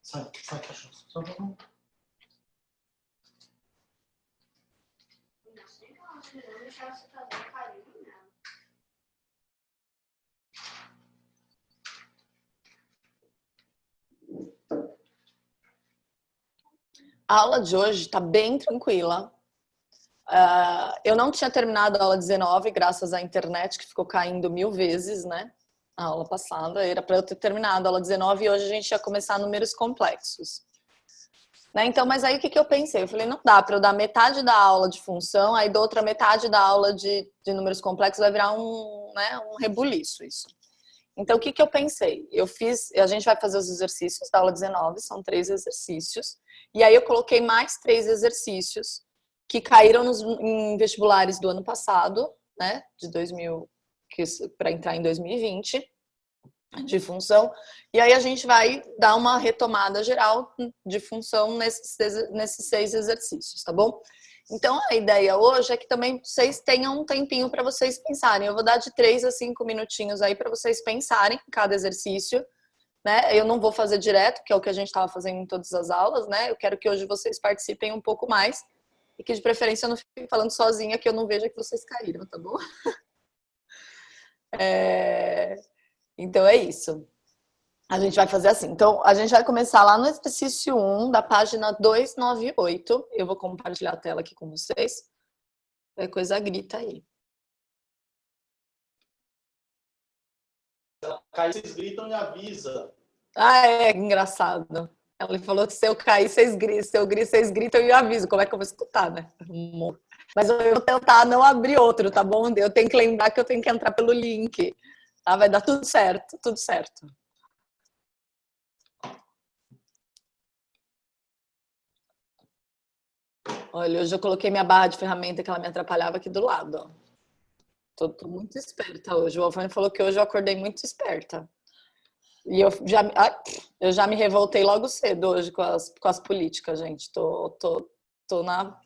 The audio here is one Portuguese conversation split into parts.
Sai, cachorro. Só um pouco. A aula de hoje está bem tranquila. Eu não tinha terminado a aula 19, graças à internet, que ficou caindo 1000 vezes, né? A aula passada era para eu ter terminado a aula 19 e hoje a gente ia começar números complexos. Né? Então, mas aí o que eu pensei? Eu falei, não dá para eu dar metade da aula de função, aí da outra metade da aula de números complexos vai virar um rebuliço isso. Então, o que eu pensei? A gente vai fazer os exercícios da aula 19, são 3 exercícios, e aí eu coloquei mais 3 exercícios que caíram em vestibulares do ano passado, né, de 2000, para entrar em 2020, de função, e aí a gente vai dar uma retomada geral de função nesses 6 exercícios, tá bom? Então, a ideia hoje é que também vocês tenham um tempinho para vocês pensarem. Eu vou dar de 3 a 5 minutinhos aí para vocês pensarem em cada exercício, né? Eu não vou fazer direto, que é o que a gente estava fazendo em todas as aulas, né? Eu quero que hoje vocês participem um pouco mais e que, de preferência, eu não fique falando sozinha, que eu não veja que vocês caíram, tá bom? Então, é isso. A gente vai fazer assim. Então, a gente vai começar lá no exercício 1, da página 298. Eu vou compartilhar a tela aqui com vocês. Qualquer coisa grita aí. Cair, vocês gritam e avisa. Ah, é engraçado. Ela falou que se eu cair, vocês gritam. Se eu grito, vocês gritam e eu aviso. Como é que eu vou escutar, né? Mas eu vou tentar não abrir outro, tá bom? Eu tenho que lembrar que eu tenho que entrar pelo link. Tá? Vai dar tudo certo, tudo certo. Olha, hoje eu coloquei minha barra de ferramenta que ela me atrapalhava aqui do lado. Tô muito esperta hoje. O Alfani falou que hoje eu acordei muito esperta. E eu já me revoltei logo cedo hoje com as políticas, gente. Tô na...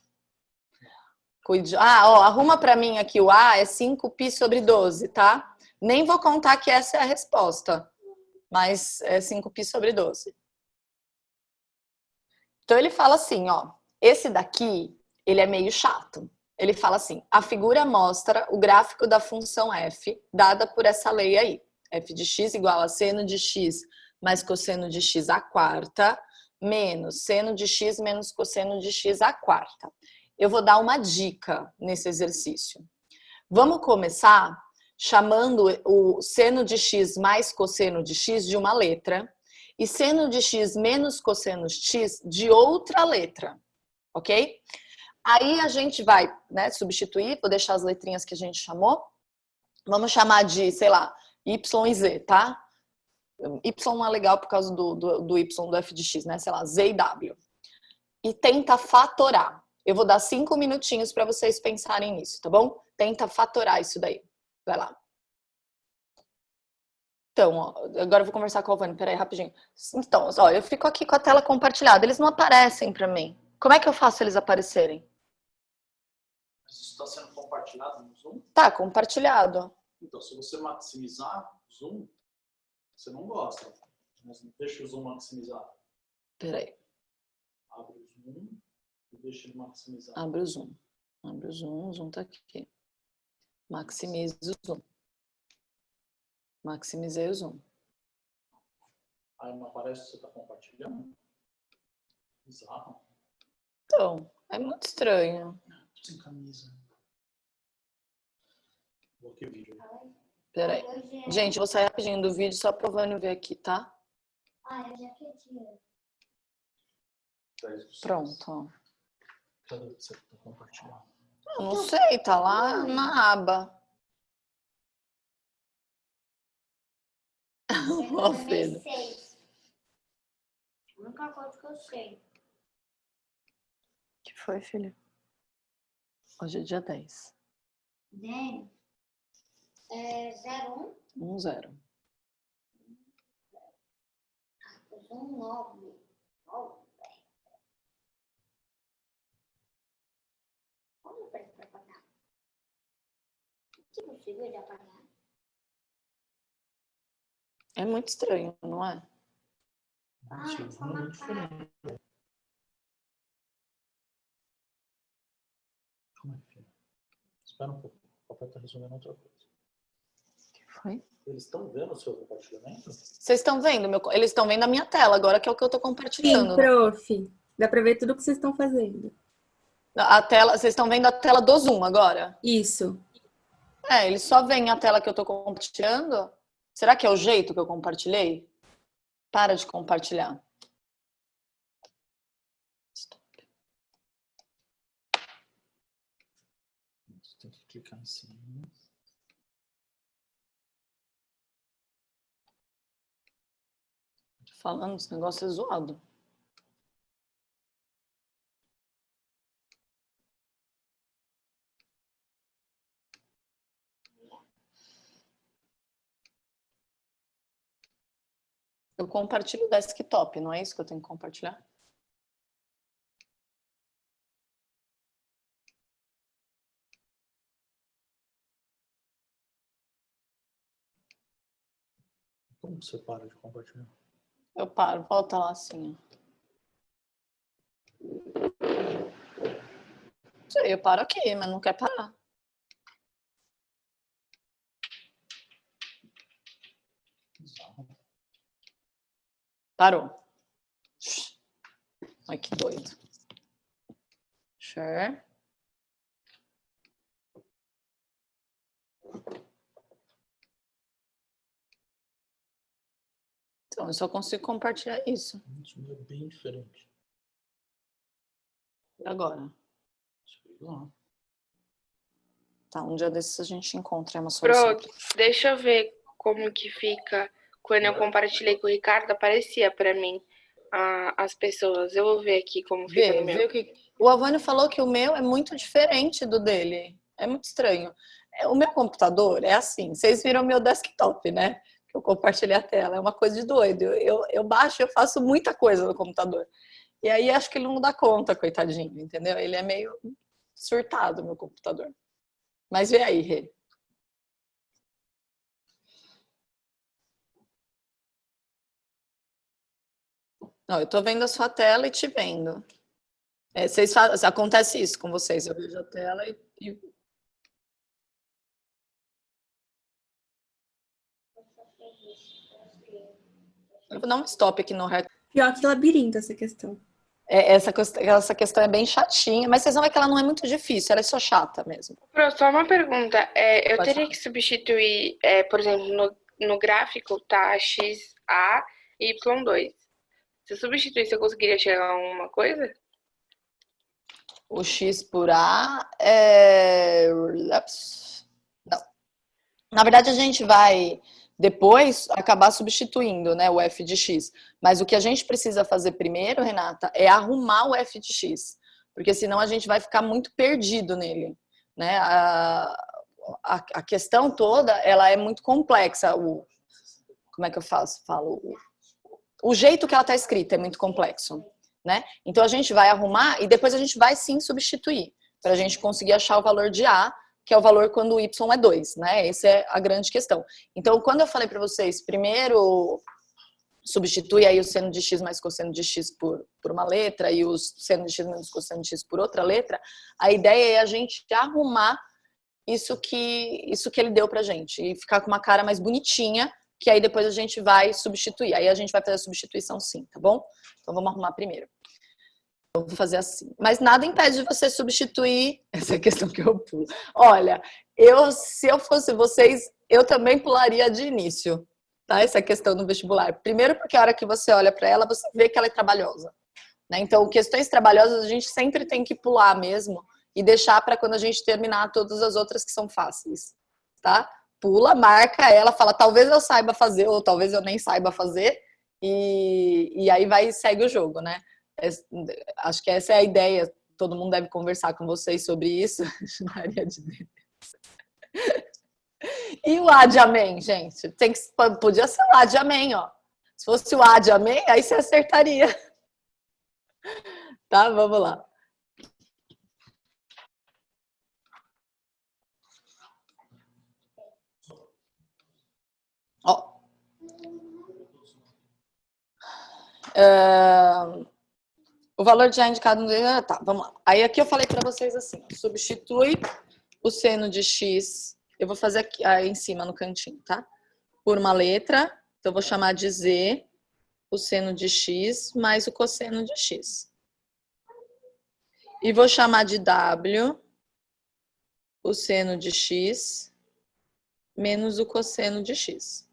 arruma pra mim aqui o A é 5π sobre 12, tá? Nem vou contar que essa é a resposta. Mas é 5π sobre 12. Então ele fala assim, ó. Esse daqui, ele é meio chato. Ele fala assim, a figura mostra o gráfico da função f, dada por essa lei aí. F de x igual a seno de x mais cosseno de x à quarta, menos seno de x menos cosseno de x à quarta. Eu vou dar uma dica nesse exercício. Vamos começar chamando o seno de x mais cosseno de x de uma letra e seno de x menos cosseno de x de outra letra. Ok? Aí a gente vai, né, substituir, vou deixar as letrinhas que a gente chamou. Vamos chamar de, sei lá, y e z, tá? Y não é legal por causa do Y do f de x, né? Sei lá, Z e W. E tenta fatorar. Eu vou dar 5 minutinhos para vocês pensarem nisso, tá bom? Tenta fatorar isso daí. Vai lá. Então, ó, agora eu vou conversar com a Alvane. Peraí, rapidinho. Então, ó, eu fico aqui com a tela compartilhada. Eles não aparecem para mim. Como é que eu faço eles aparecerem? Isso está sendo compartilhado no Zoom? Tá, compartilhado. Então, se você maximizar o Zoom, você não gosta. Mas deixa o Zoom maximizar. Peraí. Abre o Zoom e deixa ele maximizar. Abre o Zoom. Abre o Zoom. O Zoom tá aqui. Maximize o Zoom. Maximizei o Zoom. Aí não aparece que você está compartilhando? Bizarro. Então, é muito estranho. Sem camisa. Bloqueio o vídeo. Peraí. Gente, eu vou sair rapidinho do vídeo só pra Vânia ver aqui, tá? Ah, eu já queria. Pronto, ó. Cadê você que está compartilhando? Eu não sei, tá lá na aba. Ó, Alfredo. A única coisa que eu sei. O que foi, filho? Hoje é dia 10. Né? 01. 10. 9. Como eu peço para apagar? Que possível de apagar? É muito estranho, não é? Nossa, só não é uma muito diferente. Calma aí, filho. Espera um pouco. O papai está resolvendo outra coisa. O que foi? Eles estão vendo o seu compartilhamento? Vocês estão vendo? Eles estão vendo a minha tela agora, que é o que eu tô compartilhando. Sim, prof. Dá pra ver tudo o que vocês estão fazendo. A tela, vocês estão vendo a tela do Zoom agora? Isso. É, eles só veem a tela que eu tô compartilhando. Será que é o jeito que eu compartilhei? Para de compartilhar. Você tem que clicar em cima. Tô falando, esse negócio é zoado. Eu compartilho o desktop, não é isso que eu tenho que compartilhar? Como você para de compartilhar? Eu paro, volta lá assim, ó. Não sei, eu paro aqui, mas não quer parar. Bizarro. Parou. Ai, que doido. Share. Então, eu só consigo compartilhar isso. Isso é bem diferente. E agora? Sei lá. Tá, um dia desses a gente encontra uma solução. Pronto, deixa eu ver como que fica. Quando eu compartilhei com o Ricardo, aparecia pra mim as pessoas. Eu vou ver aqui como fica no meu. Vê o que... O Avânio falou que o meu é muito diferente do dele. É muito estranho. O meu computador é assim. Vocês viram o meu desktop, né? Que eu compartilhei a tela. É uma coisa de doido. Eu baixo, eu faço muita coisa no computador. E aí acho que ele não dá conta, coitadinho, entendeu? Ele é meio surtado, meu computador. Mas vê aí, Rê. Não, eu tô vendo a sua tela e te vendo. Acontece isso com vocês. Eu vejo a tela e... Eu vou dar um stop aqui no REC. Pior que labirinto essa questão. Essa questão é bem chatinha, mas vocês vão ver que ela não é muito difícil, ela é só chata mesmo. Pronto, só uma pergunta. Eu Pode teria falar. que substituir, por exemplo, no gráfico, tá XA e Y2. Se eu substituir, eu conseguiria chegar a alguma coisa? O X por A é... Não. Na verdade, a gente vai depois acabar substituindo, né, o f de x. Mas o que a gente precisa fazer primeiro, Renata, é arrumar o f de x, porque senão a gente vai ficar muito perdido nele, né? A questão toda, ela é muito complexa. Como é que eu falo? O jeito que ela está escrita é muito complexo, né? Então a gente vai arrumar e depois a gente vai sim substituir, para a gente conseguir achar o valor de A, que é o valor quando o y é 2, né? Essa é a grande questão. Então, quando eu falei para vocês, primeiro substitui aí o seno de x mais cosseno de x por uma letra e o seno de x menos cosseno de x por outra letra, a ideia é a gente arrumar isso que ele deu pra gente e ficar com uma cara mais bonitinha, que aí depois a gente vai substituir. Aí a gente vai fazer a substituição sim, tá bom? Então vamos arrumar primeiro. Eu vou fazer assim. Mas nada impede de você substituir. Essa é a questão que eu pulo. Olha, se eu fosse vocês, eu também pularia de início, tá? Essa questão no vestibular. Primeiro porque a hora que você olha para ela, você vê que ela é trabalhosa, né? Então, questões trabalhosas a gente sempre tem que pular mesmo e deixar para quando a gente terminar todas as outras que são fáceis, tá? Pula, marca ela, fala, talvez eu saiba fazer ou talvez eu nem saiba fazer e aí vai e segue o jogo, né? Acho que essa é a ideia. Todo mundo deve conversar com vocês sobre isso. Maria de Deus. E o A de amém, gente? Podia ser o A de amém, ó. Se fosse o A de amém, aí você acertaria. Tá? Vamos lá. Ó. O valor já indicado no... Tá, vamos lá. Aí aqui eu falei para vocês assim, ó, substitui o seno de x, eu vou fazer aqui aí em cima no cantinho, tá? Por uma letra, então eu vou chamar de z, o seno de x mais o cosseno de x. E vou chamar de w, o seno de x menos o cosseno de x,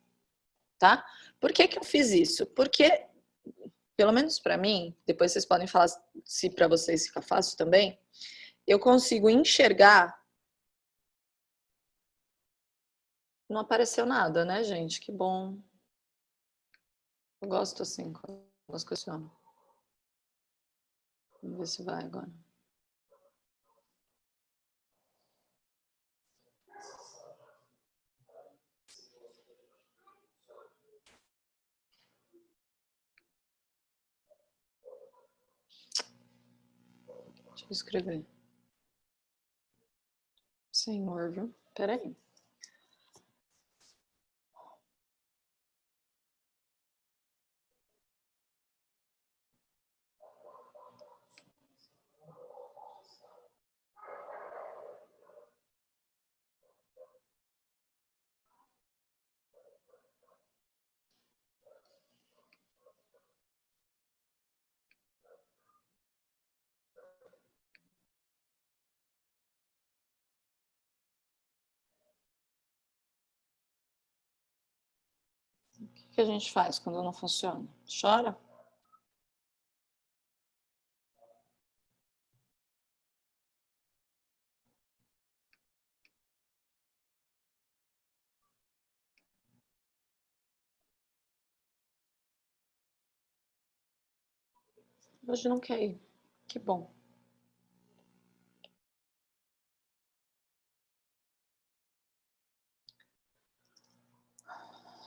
tá? Por que que eu fiz isso? Porque, pelo menos para mim, depois vocês podem falar se para vocês fica fácil também, eu consigo enxergar. Não apareceu nada, né, gente? Que bom. Eu gosto assim, quando elas questionam. Vamos ver se vai agora. Deixa eu escrever. Senhor, viu? Peraí. O que a gente faz quando não funciona? Chora? Hoje não quer ir. Que bom.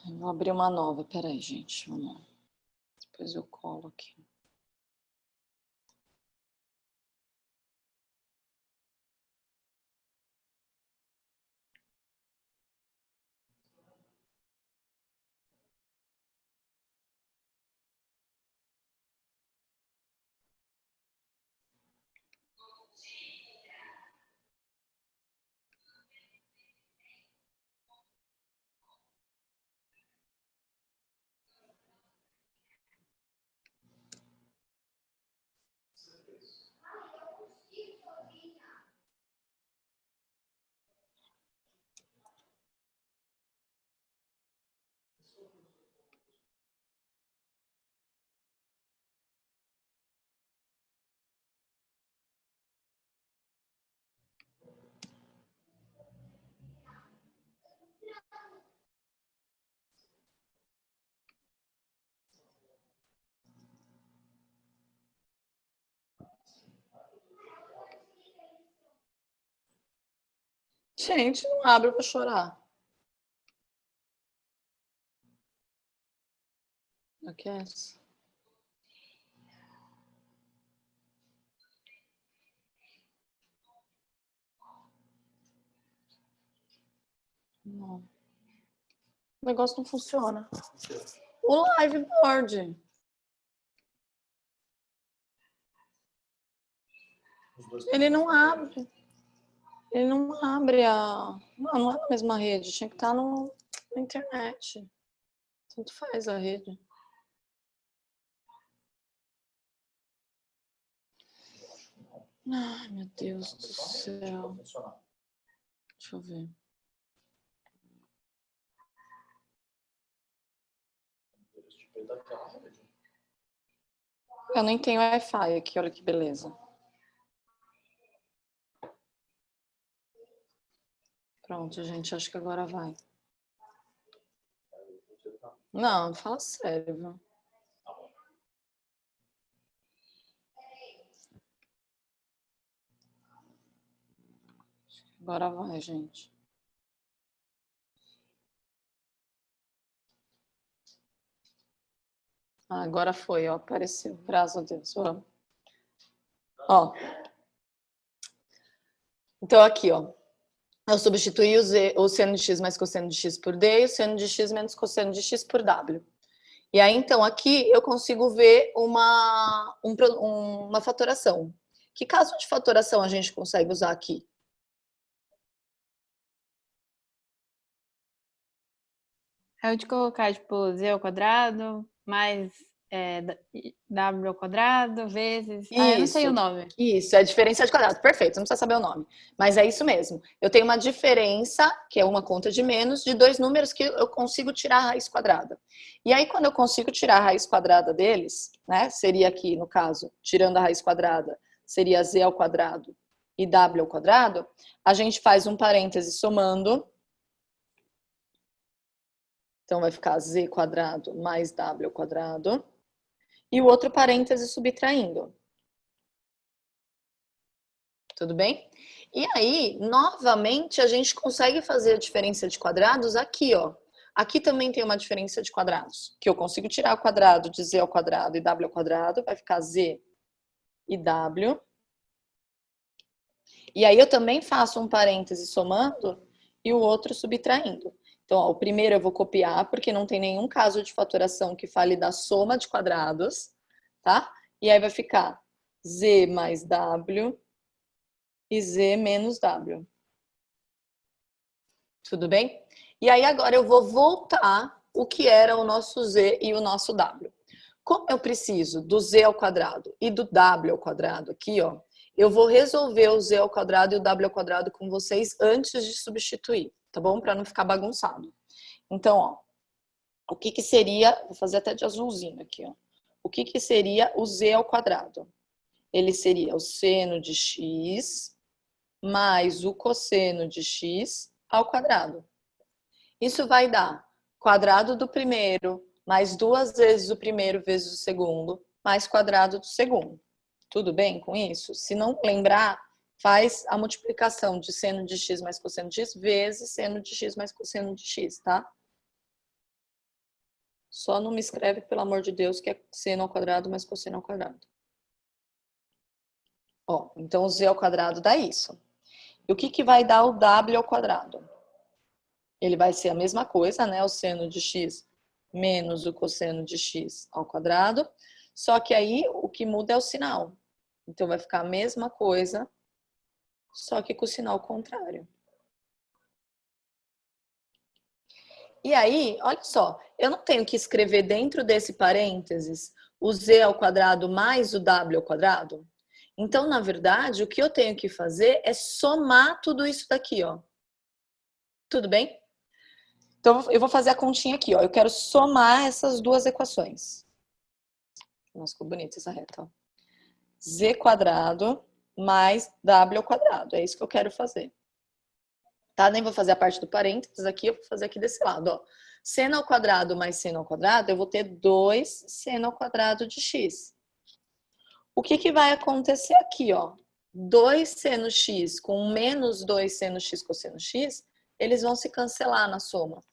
Eu vou abrir uma nova. Peraí, gente. Vamos lá. Depois eu colo aqui. Gente, não abre pra chorar. Aqui é essa. Não. O negócio não funciona. O live board. Os dois Ele não abre. Ele não abre a... Não é na mesma rede. Tinha que estar na internet. Tanto faz a rede. Ai, meu Deus do céu. Funcionar. Deixa eu ver. Daquela rede. Eu nem tenho Wi-Fi aqui, olha que beleza. Pronto, gente, acho que agora vai. Não, fala sério, viu? Agora vai, gente. Ah, agora foi, ó, apareceu. Graças a Deus. Ó. Então, aqui, ó. Eu substituí o seno de x mais cosseno de x por d e o seno de x menos cosseno de x por w. E aí, então, aqui eu consigo ver uma fatoração. Que caso de fatoração a gente consegue usar aqui? É o de colocar, tipo, z ao quadrado mais w ao quadrado vezes... Ah, eu não sei o nome. Isso, é a diferença de quadrado. Perfeito, não precisa saber o nome. Mas é isso mesmo. Eu tenho uma diferença, que é uma conta de menos, de dois números que eu consigo tirar a raiz quadrada. E aí, quando eu consigo tirar a raiz quadrada deles, né, seria aqui, no caso, tirando a raiz quadrada, seria z ao quadrado e w ao quadrado, a gente faz um parêntese somando. Então, vai ficar z quadrado mais w ao quadrado. E o outro parêntese subtraindo. Tudo bem? E aí, novamente, a gente consegue fazer a diferença de quadrados aqui, ó. Aqui também tem uma diferença de quadrados, que eu consigo tirar o quadrado de z ao quadrado e w ao quadrado, vai ficar z e w. E aí eu também faço um parêntese somando e o outro subtraindo. Então, ó, o primeiro eu vou copiar, porque não tem nenhum caso de fatoração que fale da soma de quadrados, tá? E aí vai ficar z mais w e z menos w. Tudo bem? E aí agora eu vou voltar o que era o nosso z e o nosso w. Como eu preciso do z ao quadrado e do w ao quadrado aqui, ó, eu vou resolver o z ao quadrado e o w ao quadrado com vocês antes de substituir, tá bom? Para não ficar bagunçado. Então, ó, o que que seria, vou fazer até de azulzinho aqui, ó. O que que seria o z ao quadrado? Ele seria o seno de x mais o cosseno de x ao quadrado. Isso vai dar quadrado do primeiro mais duas vezes o primeiro vezes o segundo, mais quadrado do segundo. Tudo bem com isso? Se não lembrar, faz a multiplicação de seno de x mais cosseno de x vezes seno de x mais cosseno de x, tá? Só não me escreve, pelo amor de Deus, que é seno ao quadrado mais cosseno ao quadrado. Ó, então o z ao quadrado dá isso. E o que que vai dar o w ao quadrado? Ele vai ser a mesma coisa, né? O seno de x menos o cosseno de x ao quadrado. Só que aí o que muda é o sinal. Então vai ficar a mesma coisa, só que com o sinal contrário. E aí, olha só, eu não tenho que escrever dentro desse parênteses o z ao quadrado mais o w ao quadrado? Então, na verdade, o que eu tenho que fazer é somar tudo isso daqui, ó. Tudo bem? Então, eu vou fazer a continha aqui, ó. Eu quero somar essas duas equações. Nossa, ficou bonita essa reta, ó. Z quadrado mais W ao quadrado. É isso que eu quero fazer. Tá? Nem vou fazer a parte do parênteses aqui, eu vou fazer aqui desse lado, ó. Seno ao quadrado mais seno ao quadrado, eu vou ter 2 seno ao quadrado de x. O que que vai acontecer aqui, ó? 2 seno x com menos 2 seno x cosseno x, eles vão se cancelar na soma.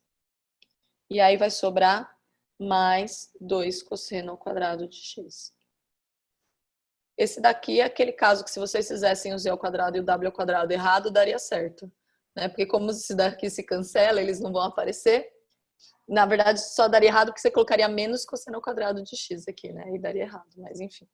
E aí vai sobrar mais 2 cosseno ao quadrado de x. Esse daqui é aquele caso que se vocês fizessem o z ao quadrado e o w ao quadrado errado, daria certo. Né? Porque como esse daqui se cancela, eles não vão aparecer. Na verdade, só daria errado porque você colocaria menos cosseno ao quadrado de x aqui, né? E daria errado, mas enfim.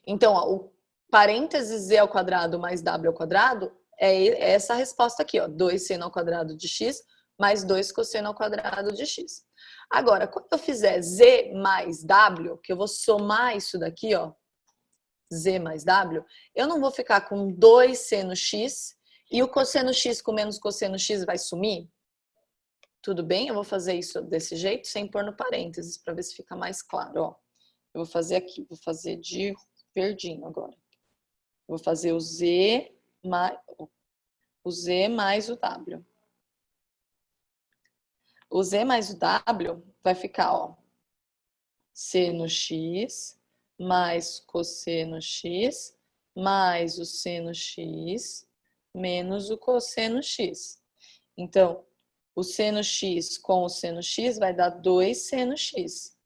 Então, ó, o parênteses z ao quadrado mais w ao quadrado é essa resposta aqui, ó. 2 seno ao quadrado de x mais 2 cosseno ao quadrado de x. Agora, quando eu fizer z mais w, que eu vou somar isso daqui, ó, z mais w, eu não vou ficar com 2 seno x e o cosseno x com menos cosseno x vai sumir? Tudo bem? Eu vou fazer isso desse jeito, sem pôr no parênteses, para ver se fica mais claro, ó. Eu vou fazer aqui, vou fazer de verdinho agora. Vou fazer o z mais o w. O z mais o w vai ficar, ó, seno x mais cosseno x mais o seno x menos o cosseno x. Então, o seno x com o seno x vai dar 2 seno x.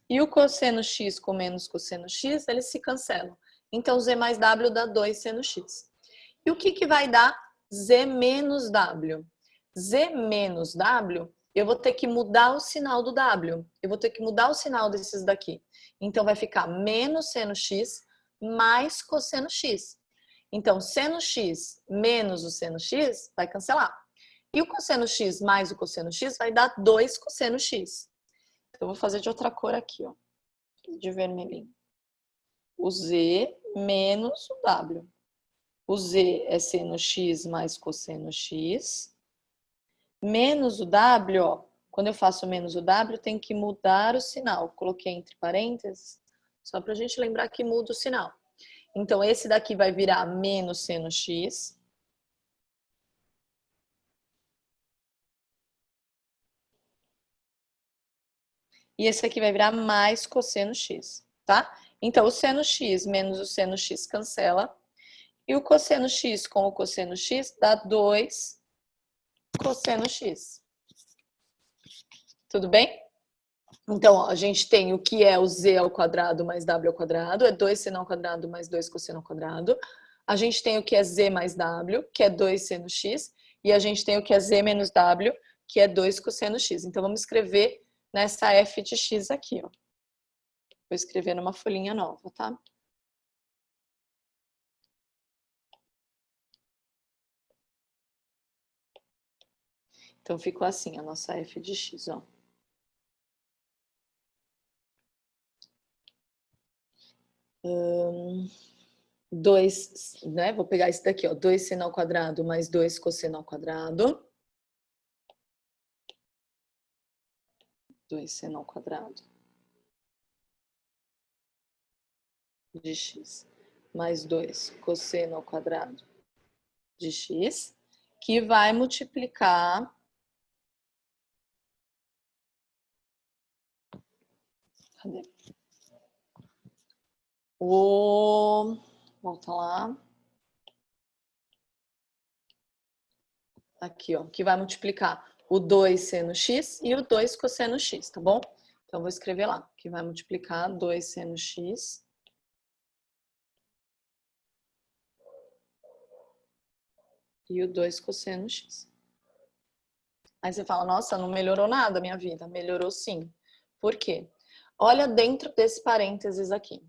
E o cosseno x com menos cosseno x, eles se cancelam. Então, z mais w dá 2 seno x. E o que vai dar z menos w? Z menos w, eu vou ter que mudar o sinal do w. Eu vou ter que mudar o sinal desses daqui. Então, vai ficar menos seno x mais cosseno x. Então, seno x menos o seno x vai cancelar. E o cosseno x mais o cosseno x vai dar 2 cosseno x. Eu vou fazer de outra cor aqui, ó. De vermelhinho. O z menos o w. O z é seno x mais cosseno x. Menos o w, ó. Quando eu faço menos o w, tem que mudar o sinal. Coloquei entre parênteses, só pra gente lembrar que muda o sinal. Então, esse daqui vai virar menos seno x. E esse aqui vai virar mais cosseno x, tá? Então, o seno x menos o seno x cancela. E o cosseno x com o cosseno x dá 2 cosseno x. Tudo bem? Então, ó, a gente tem o que é o z ao quadrado mais w ao quadrado. É 2 seno ao quadrado mais 2 cosseno ao quadrado. A gente tem o que é z mais w, que é 2 seno x. E a gente tem o que é z menos w, que é 2 cosseno x. Então, vamos escrever nessa f de x aqui, ó. Vou escrever numa folhinha nova, tá? Então, ficou assim a nossa f de x, ó. Né? Vou pegar esse daqui, ó. 2 seno ao quadrado mais 2 cosseno ao quadrado. 2 seno ao quadrado de x mais 2 cosseno ao quadrado de x, que vai multiplicar volta lá, aqui, ó, que vai multiplicar o 2 seno x e o 2 cosseno x, tá bom? Então, vou escrever lá, que vai multiplicar 2 seno x e o 2 cosseno x. Aí você fala, nossa, não melhorou nada a minha vida. Melhorou sim. Por quê? Olha dentro desse parênteses aqui.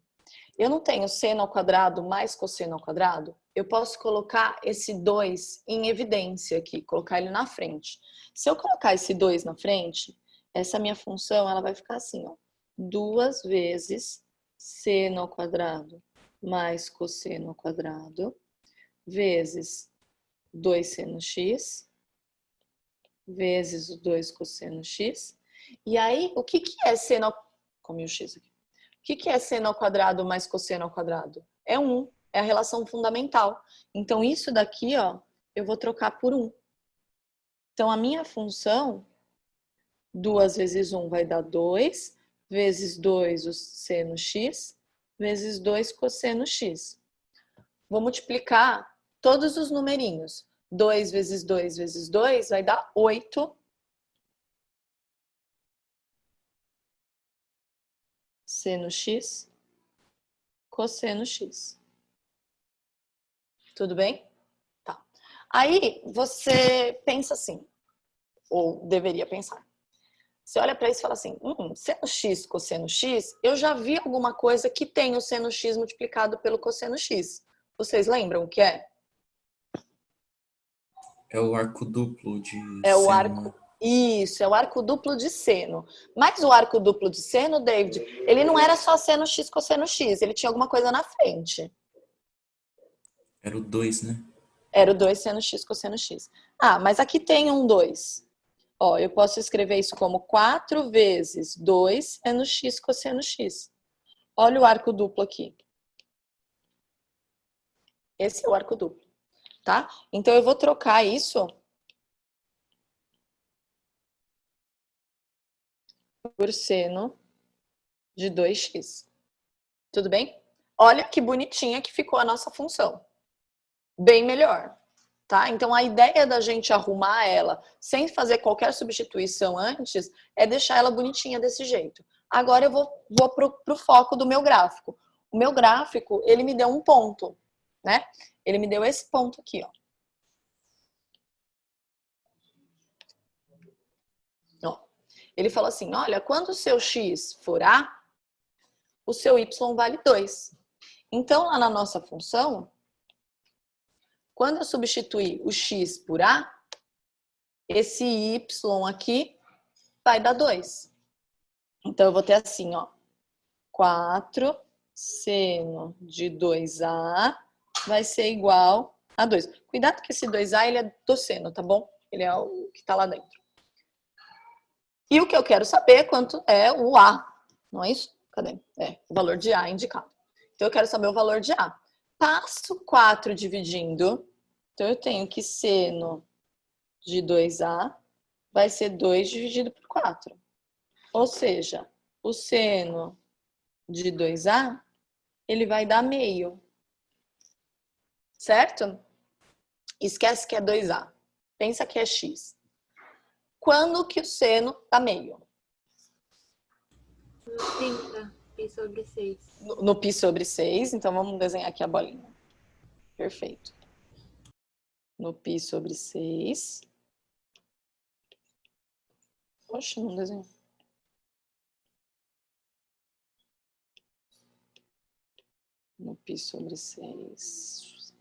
Eu não tenho seno ao quadrado mais cosseno ao quadrado? Eu posso colocar esse 2 em evidência aqui, colocar ele na frente. Se eu colocar esse 2 na frente, essa minha função ela vai ficar assim, ó. 2 vezes seno ao quadrado mais cosseno ao quadrado vezes 2 seno x vezes o 2 cosseno x. E aí, o que é seno ao... Comi o x aqui. O que é seno ao quadrado mais cosseno ao quadrado? É 1. É a relação fundamental. Então, isso daqui, ó, eu vou trocar por 1. Então, a minha função, 2 vezes 1 vai dar 2, vezes 2 o seno x, vezes 2 cosseno x. vou multiplicar todos os numerinhos. 2 vezes 2 vezes 2 vai dar 8. Seno x, cosseno x. Tudo bem? Tá. Aí você pensa assim, ou deveria pensar. Você olha para isso e fala assim, seno x, cosseno x, eu já vi alguma coisa que tem o seno x multiplicado pelo cosseno x. Vocês lembram o que é? É o arco duplo de É o seno, arco. né? Isso, é o arco duplo de seno. Mas o arco duplo de seno, David, ele não era só seno x, cosseno x, ele tinha alguma coisa na frente. Era o 2, né? Era o 2 seno x, cosseno x. Ah, mas aqui tem um 2. Ó, eu posso escrever isso como 4 vezes 2 seno x, cosseno x. Olha o arco duplo aqui. Esse é o arco duplo, tá? Então, eu vou trocar isso por seno de 2x. Tudo bem? Olha que bonitinha que ficou a nossa função. Bem melhor, tá? Então, a ideia da gente arrumar ela sem fazer qualquer substituição antes é deixar ela bonitinha desse jeito. Agora eu vou pro foco do meu gráfico. O meu gráfico, ele me deu um ponto, né? Ele me deu esse ponto aqui, ó. Ele falou assim, olha, quando o seu x for A, o seu y vale 2. Então, lá na nossa função, quando eu substituir o x por A, esse y aqui vai dar 2. Então, eu vou ter assim, ó, 4 seno de 2A vai ser igual a 2. Cuidado que esse 2A, ele é do seno, tá bom? Ele é o que tá lá dentro. E o que eu quero saber é quanto é o A, não é isso? Cadê? É, o valor de A indicado. Então, eu quero saber o valor de A. Passo 4 dividindo. Então, eu tenho que seno de 2A vai ser 2 dividido por 4. Ou seja, o seno de 2A, ele vai dar meio. Certo? Esquece que é 2A. Pensa que é x. Quando que o seno dá meio? No 30, pi sobre 6. No pi sobre 6. Então, vamos desenhar aqui a bolinha. Perfeito. No pi sobre 6. Oxe, não desenhou. No pi sobre 6.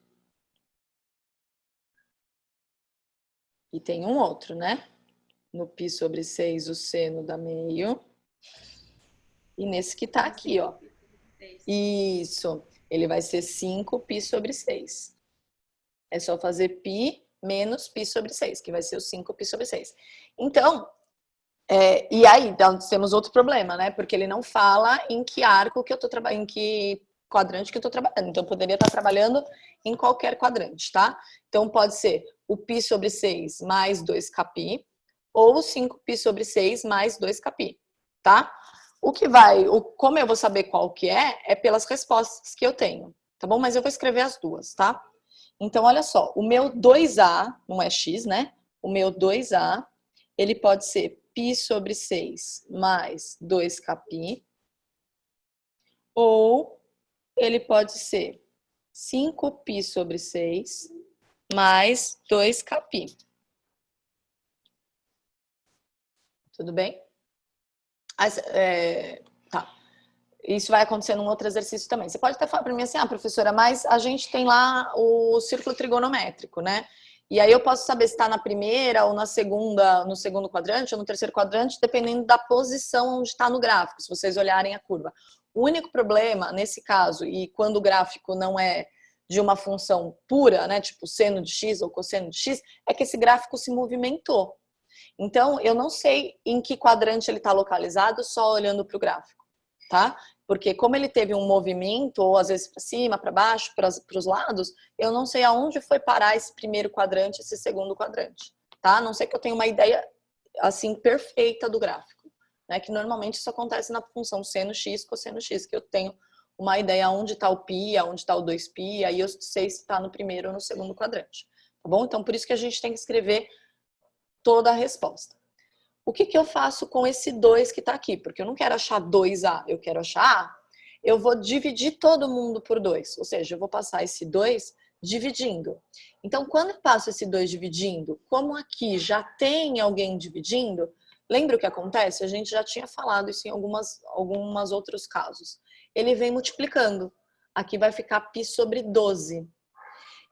E tem um outro, né? No pi sobre 6, o seno dá meio. E nesse que tá aqui, ó. Isso. Ele vai ser 5 pi sobre 6. É só fazer pi menos pi sobre 6, que vai ser o 5 pi sobre 6. Então, e aí nós temos outro problema, né? Porque ele não fala em que arco que eu tô trabalhando, em que quadrante que eu tô trabalhando. Então, eu poderia estar trabalhando em qualquer quadrante, tá? Então, pode ser o pi sobre 6 mais 2kπ, ou 5π sobre 6 mais 2kπ, tá? Como eu vou saber qual que é pelas respostas que eu tenho, tá bom? Mas eu vou escrever as duas, tá? Então, olha só, o meu 2A, não é x, né? O meu 2A, ele pode ser π sobre 6 mais 2kπ, ou ele pode ser 5π sobre 6 mais 2kπ. Tudo bem? Tá. Isso vai acontecer num outro exercício também. Você pode até falar para mim assim, professora, mas a gente tem lá o círculo trigonométrico, né? E aí eu posso saber se está na primeira ou na segunda, no segundo quadrante ou no terceiro quadrante, dependendo da posição onde está no gráfico, se vocês olharem a curva. O único problema, nesse caso, e quando o gráfico não é de uma função pura, né, tipo seno de x ou cosseno de x, é que esse gráfico se movimentou. Então, eu não sei em que quadrante ele está localizado só olhando para o gráfico, tá? Porque como ele teve um movimento, ou às vezes para cima, para baixo, para os lados, eu não sei aonde foi parar esse primeiro quadrante, esse segundo quadrante, tá? A não sei que eu tenha uma ideia, assim, perfeita do gráfico, né? Que normalmente isso acontece na função seno x, cosseno x, que eu tenho uma ideia onde está o π, onde está o 2π, aí eu sei se está no primeiro ou no segundo quadrante. Tá bom? Então, por isso que a gente tem que escrever toda a resposta. O que eu faço com esse 2 que está aqui? Porque eu não quero achar 2A, eu quero achar A. Eu vou dividir todo mundo por 2, ou seja, eu vou passar esse 2 dividindo. Então, quando eu passo esse 2 dividindo, como aqui já tem alguém dividindo, lembra o que acontece? A gente já tinha falado isso em algumas outros casos. Ele vem multiplicando. Aqui vai ficar π sobre 12.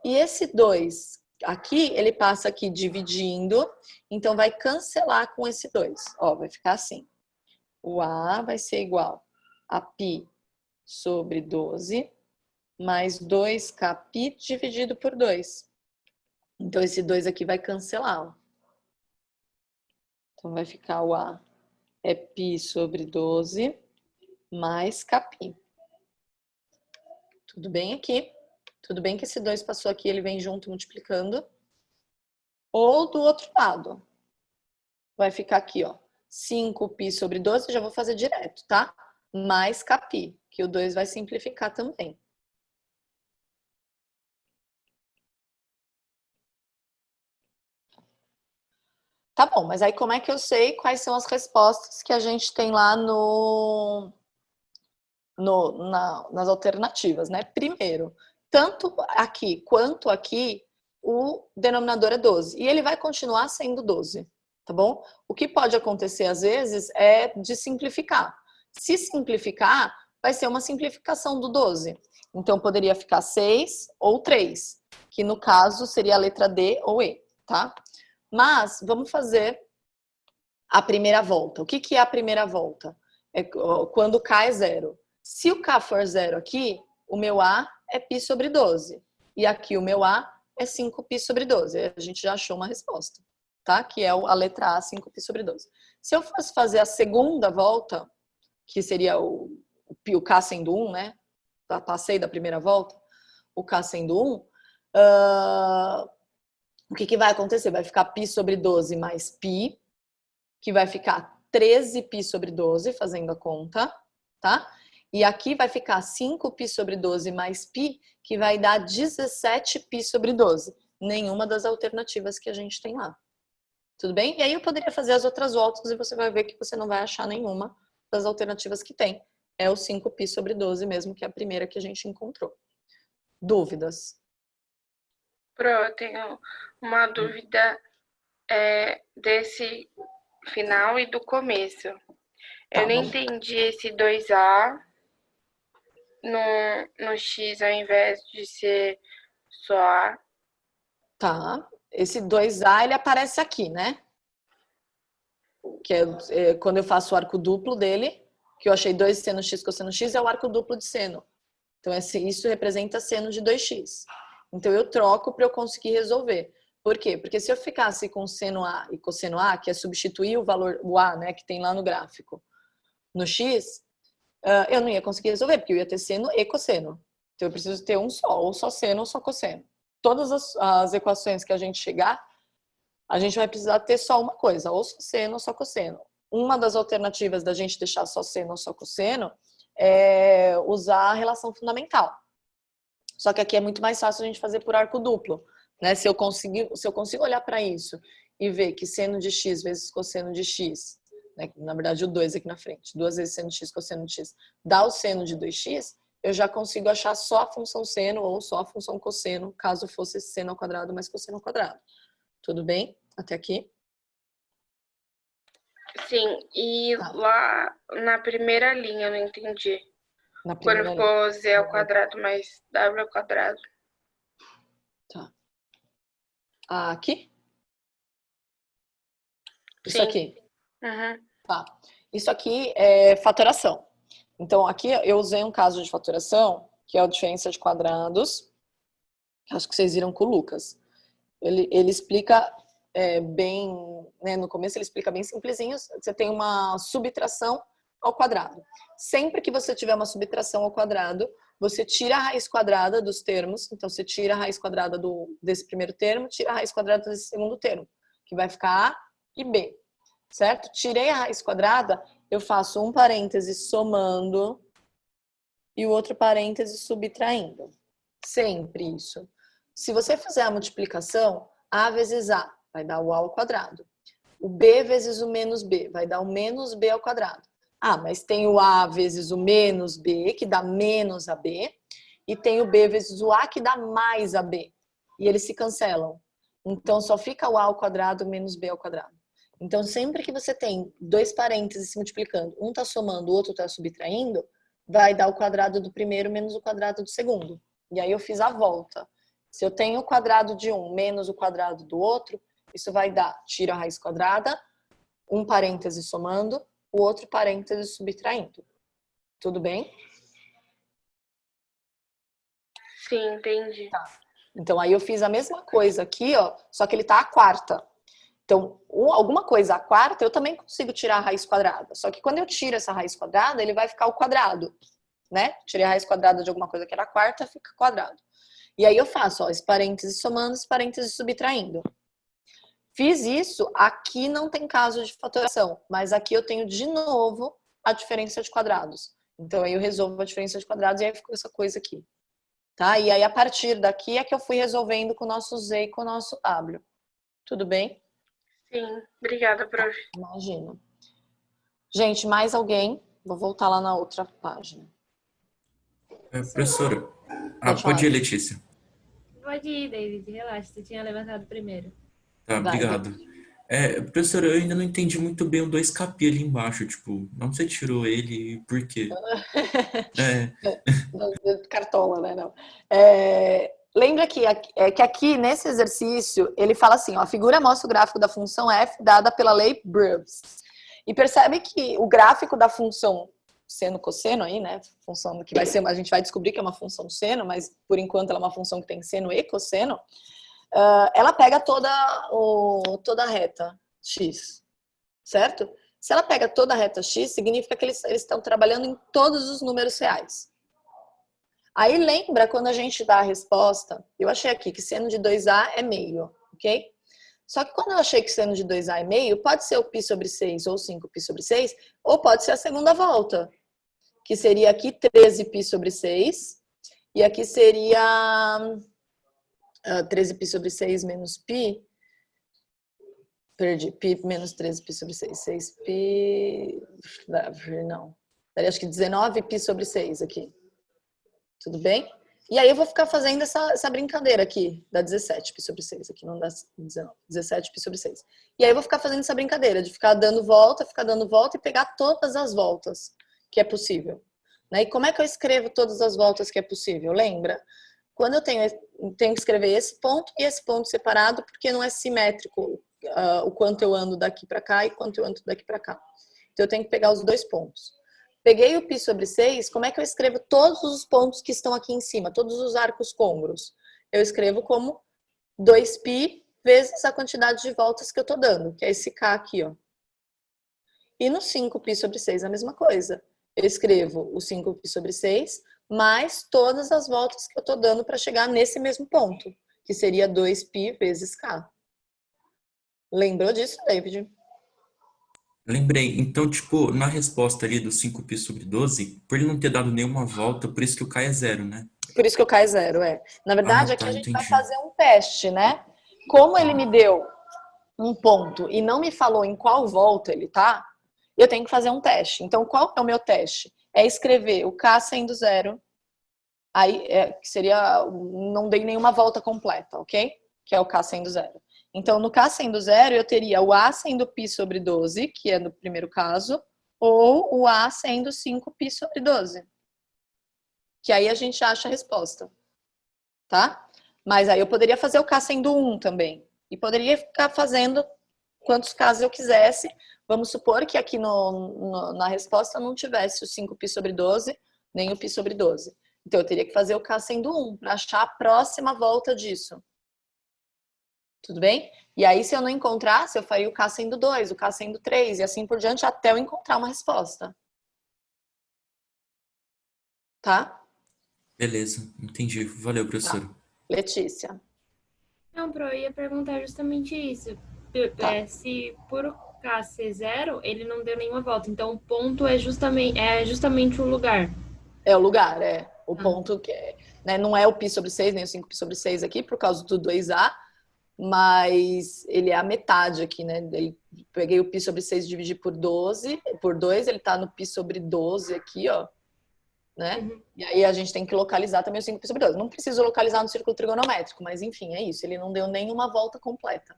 E esse 2 aqui, ele passa aqui dividindo, então vai cancelar com esse 2. Ó, vai ficar assim. O A vai ser igual a π sobre 12 mais 2kπ dividido por 2. Então, esse 2 aqui vai cancelar. Ó. Então, vai ficar o A é π sobre 12 mais kπ. Tudo bem aqui? Tudo bem que esse 2 passou aqui, ele vem junto multiplicando. Ou do outro lado. Vai ficar aqui, ó. 5π sobre 12, já vou fazer direto, tá? Mais kπ, que o 2 vai simplificar também. Tá bom, mas aí como é que eu sei quais são as respostas que a gente tem lá nas alternativas, né? Primeiro, tanto aqui quanto aqui, o denominador é 12. E ele vai continuar sendo 12, tá bom? O que pode acontecer às vezes é de simplificar. Se simplificar, vai ser uma simplificação do 12. Então, poderia ficar 6 ou 3, que no caso seria a letra D ou E, tá? Mas vamos fazer a primeira volta. O que é a primeira volta? É quando K é 0. Se o K for 0 aqui, o meu A é π sobre 12. E aqui o meu A é 5π sobre 12. A gente já achou uma resposta, tá? Que é a letra A, 5π sobre 12. Se eu fosse fazer a segunda volta, que seria o K sendo 1, né? Passei da primeira volta, o K sendo 1, o que vai acontecer? Vai ficar π sobre 12 mais π, que vai ficar 13π sobre 12, fazendo a conta, tá? E aqui vai ficar 5π sobre 12 mais π, que vai dar 17π sobre 12. Nenhuma das alternativas que a gente tem lá. Tudo bem? E aí eu poderia fazer as outras voltas e você vai ver que você não vai achar nenhuma das alternativas que tem. É o 5π sobre 12 mesmo, que é a primeira que a gente encontrou. Dúvidas? Pro, eu tenho uma dúvida desse final e do começo. Tá, Eu não vamos. entendi esse 2A no X ao invés de ser só A. Tá. Esse 2A, ele aparece aqui, né? Que é quando eu faço o arco duplo dele, que eu achei 2 seno x cosseno x, é o arco duplo de seno. Então, isso representa seno de 2x. Então, eu troco para eu conseguir resolver. Por quê? Porque se eu ficasse com seno A e cosseno A, que é substituir o valor, o A, né, que tem lá no gráfico, no x, eu não ia conseguir resolver, porque eu ia ter seno e cosseno. Então, eu preciso ter um só, ou só seno ou só cosseno. Todas as equações que a gente chegar, a gente vai precisar ter só uma coisa, ou só seno ou só cosseno. Uma das alternativas da gente deixar só seno ou só cosseno é usar a relação fundamental. Só que aqui é muito mais fácil a gente fazer por arco duplo, né? Se eu consigo olhar para isso e ver que seno de x vezes cosseno de x, né? Na verdade o 2 aqui na frente, 2 vezes seno de x cosseno de x, dá o seno de 2x, eu já consigo achar só a função seno ou só a função cosseno, caso fosse seno ao quadrado mais cosseno ao quadrado. Tudo bem? Até aqui? Sim, e lá na primeira linha eu não entendi. Na primeira Quando for z ao quadrado mais w ao quadrado. Tá. Aqui? Isso Sim. aqui. Uhum. Tá. Isso aqui é fatoração. Então, aqui eu usei um caso de fatoração, que é a diferença de quadrados. Acho que vocês viram com o Lucas. Ele explica bem, né, no começo ele explica bem simplesinho. Você tem uma subtração ao quadrado. Sempre que você tiver uma subtração ao quadrado, você tira a raiz quadrada dos termos. Então, você tira a raiz quadrada desse primeiro termo, tira a raiz quadrada desse segundo termo, que vai ficar A e B, certo? Tirei a raiz quadrada, eu faço um parêntese somando e o outro parêntese subtraindo. Sempre isso. Se você fizer a multiplicação, A vezes A vai dar o A ao quadrado. O B vezes o menos B vai dar o menos B ao quadrado. Ah, mas tem o A vezes o menos B, que dá menos AB, e tem o B vezes o A, que dá mais AB. E eles se cancelam. Então, só fica o A ao quadrado menos B ao quadrado. Então, sempre que você tem dois parênteses se multiplicando, um está somando, o outro está subtraindo, vai dar o quadrado do primeiro menos o quadrado do segundo. E aí eu fiz a volta. Se eu tenho o quadrado de um menos o quadrado do outro, isso vai dar, tira a raiz quadrada, um parêntese somando, o outro parêntese subtraindo. Tudo bem? Sim, entendi. Então, aí eu fiz a mesma coisa aqui, ó, só que ele tá à quarta. Então, alguma coisa à quarta, eu também consigo tirar a raiz quadrada. Só que quando eu tiro essa raiz quadrada, ele vai ficar o quadrado, né? Tirei a raiz quadrada de alguma coisa que era quarta, fica quadrado. E aí eu faço, ó, esse parêntese somando, esse parêntese subtraindo. Fiz isso, aqui não tem caso de fatoração, mas aqui eu tenho de novo a diferença de quadrados. Então, aí eu resolvo a diferença de quadrados e aí ficou essa coisa aqui. Tá? E aí, a partir daqui é que eu fui resolvendo com o nosso Z e com o nosso W. Tudo bem? Sim, obrigada, prof. Imagina. Gente, mais alguém? Vou voltar lá na outra página. Professora, Pode pode falar. ir, Letícia. Pode ir, David, relaxa, tu tinha levantado primeiro. Tá, Vai, obrigado. Professora, eu ainda não entendi muito bem o 2Kp ali embaixo, tipo, não você tirou ele e por quê? Cartola, né? Não. Lembra que aqui, nesse exercício, ele fala assim, ó, a figura mostra o gráfico da função f dada pela lei Brubbs. E percebe que o gráfico da função seno cosseno aí, né? Função que vai ser, a gente vai descobrir que é uma função seno, mas por enquanto ela é uma função que tem seno e cosseno. Ela pega toda a reta x, certo? Se ela pega toda a reta x, significa que eles estão trabalhando em todos os números reais. Aí lembra quando a gente dá a resposta, eu achei aqui que seno de 2a é meio, ok? Só que quando eu achei que seno de 2a é meio, pode ser o π sobre 6 ou 5π sobre 6, ou pode ser a segunda volta, que seria aqui 13π sobre 6, e aqui seria 13π sobre 6 menos π, perdi, π menos 13π sobre 6, 6π, não, daria acho que 19π sobre 6 aqui. Tudo bem? E aí eu vou ficar fazendo essa brincadeira aqui, da 17π sobre 6, aqui não dá 19, 17π sobre 6. E aí eu vou ficar fazendo essa brincadeira de ficar dando volta e pegar todas as voltas que é possível. Né? E como é que eu escrevo todas as voltas que é possível? Lembra? Quando eu tenho que escrever esse ponto e esse ponto separado, porque não é simétrico o quanto eu ando daqui para cá e quanto eu ando daqui para cá. Então eu tenho que pegar os dois pontos. Peguei o π sobre 6, como é que eu escrevo todos os pontos que estão aqui em cima, todos os arcos côngruos? Eu escrevo como 2π vezes a quantidade de voltas que eu estou dando, que é esse K aqui, ó. E no 5π sobre 6 a mesma coisa. Eu escrevo o 5π sobre 6 mais todas as voltas que eu estou dando para chegar nesse mesmo ponto, que seria 2π vezes K. Lembrou disso, David? Lembrei. Então, tipo, na resposta ali do 5π sobre 12, por ele não ter dado nenhuma volta, por isso que o K é 0, né? Por isso que o K é 0, é. Na verdade, aqui tá, a gente vai entendi. fazer um teste, né? Como ele me deu um ponto e não me falou em qual volta ele tá, eu tenho que fazer um teste. Então, qual é o meu teste? É escrever o K sendo 0, aí que seria, não dei nenhuma volta completa, ok? Que é o K sendo 0. Então, no K sendo 0, eu teria o A sendo π sobre 12, que é no primeiro caso, ou o A sendo 5π sobre 12. Que aí a gente acha a resposta, tá? Mas aí eu poderia fazer o K sendo 1 também. E poderia ficar fazendo quantos Ks eu quisesse. Vamos supor que aqui na resposta não tivesse o 5π sobre 12, nem o π sobre 12. Então, eu teria que fazer o K sendo 1, para achar a próxima volta disso. Tudo bem? E aí, se eu não encontrasse, eu faria o K sendo 2, o K sendo 3, e assim por diante, até eu encontrar uma resposta. Tá? Beleza, entendi. Valeu, professora. Letícia. Não, Pro, eu ia perguntar justamente isso. Tá. Se por o K ser 0, ele não deu nenhuma volta. Então, o ponto é justamente o lugar. É o lugar, é. O ponto que né, não é o π sobre 6, nem o 5π sobre 6 aqui, por causa do 2a, mas ele é a metade aqui, né? Peguei o π sobre 6 e dividi por 12, por 2, ele tá no π sobre 12 aqui, ó. Né? Uhum. E aí a gente tem que localizar também o 5π sobre 12. Não preciso localizar no círculo trigonométrico, mas enfim, é isso. Ele não deu nenhuma volta completa.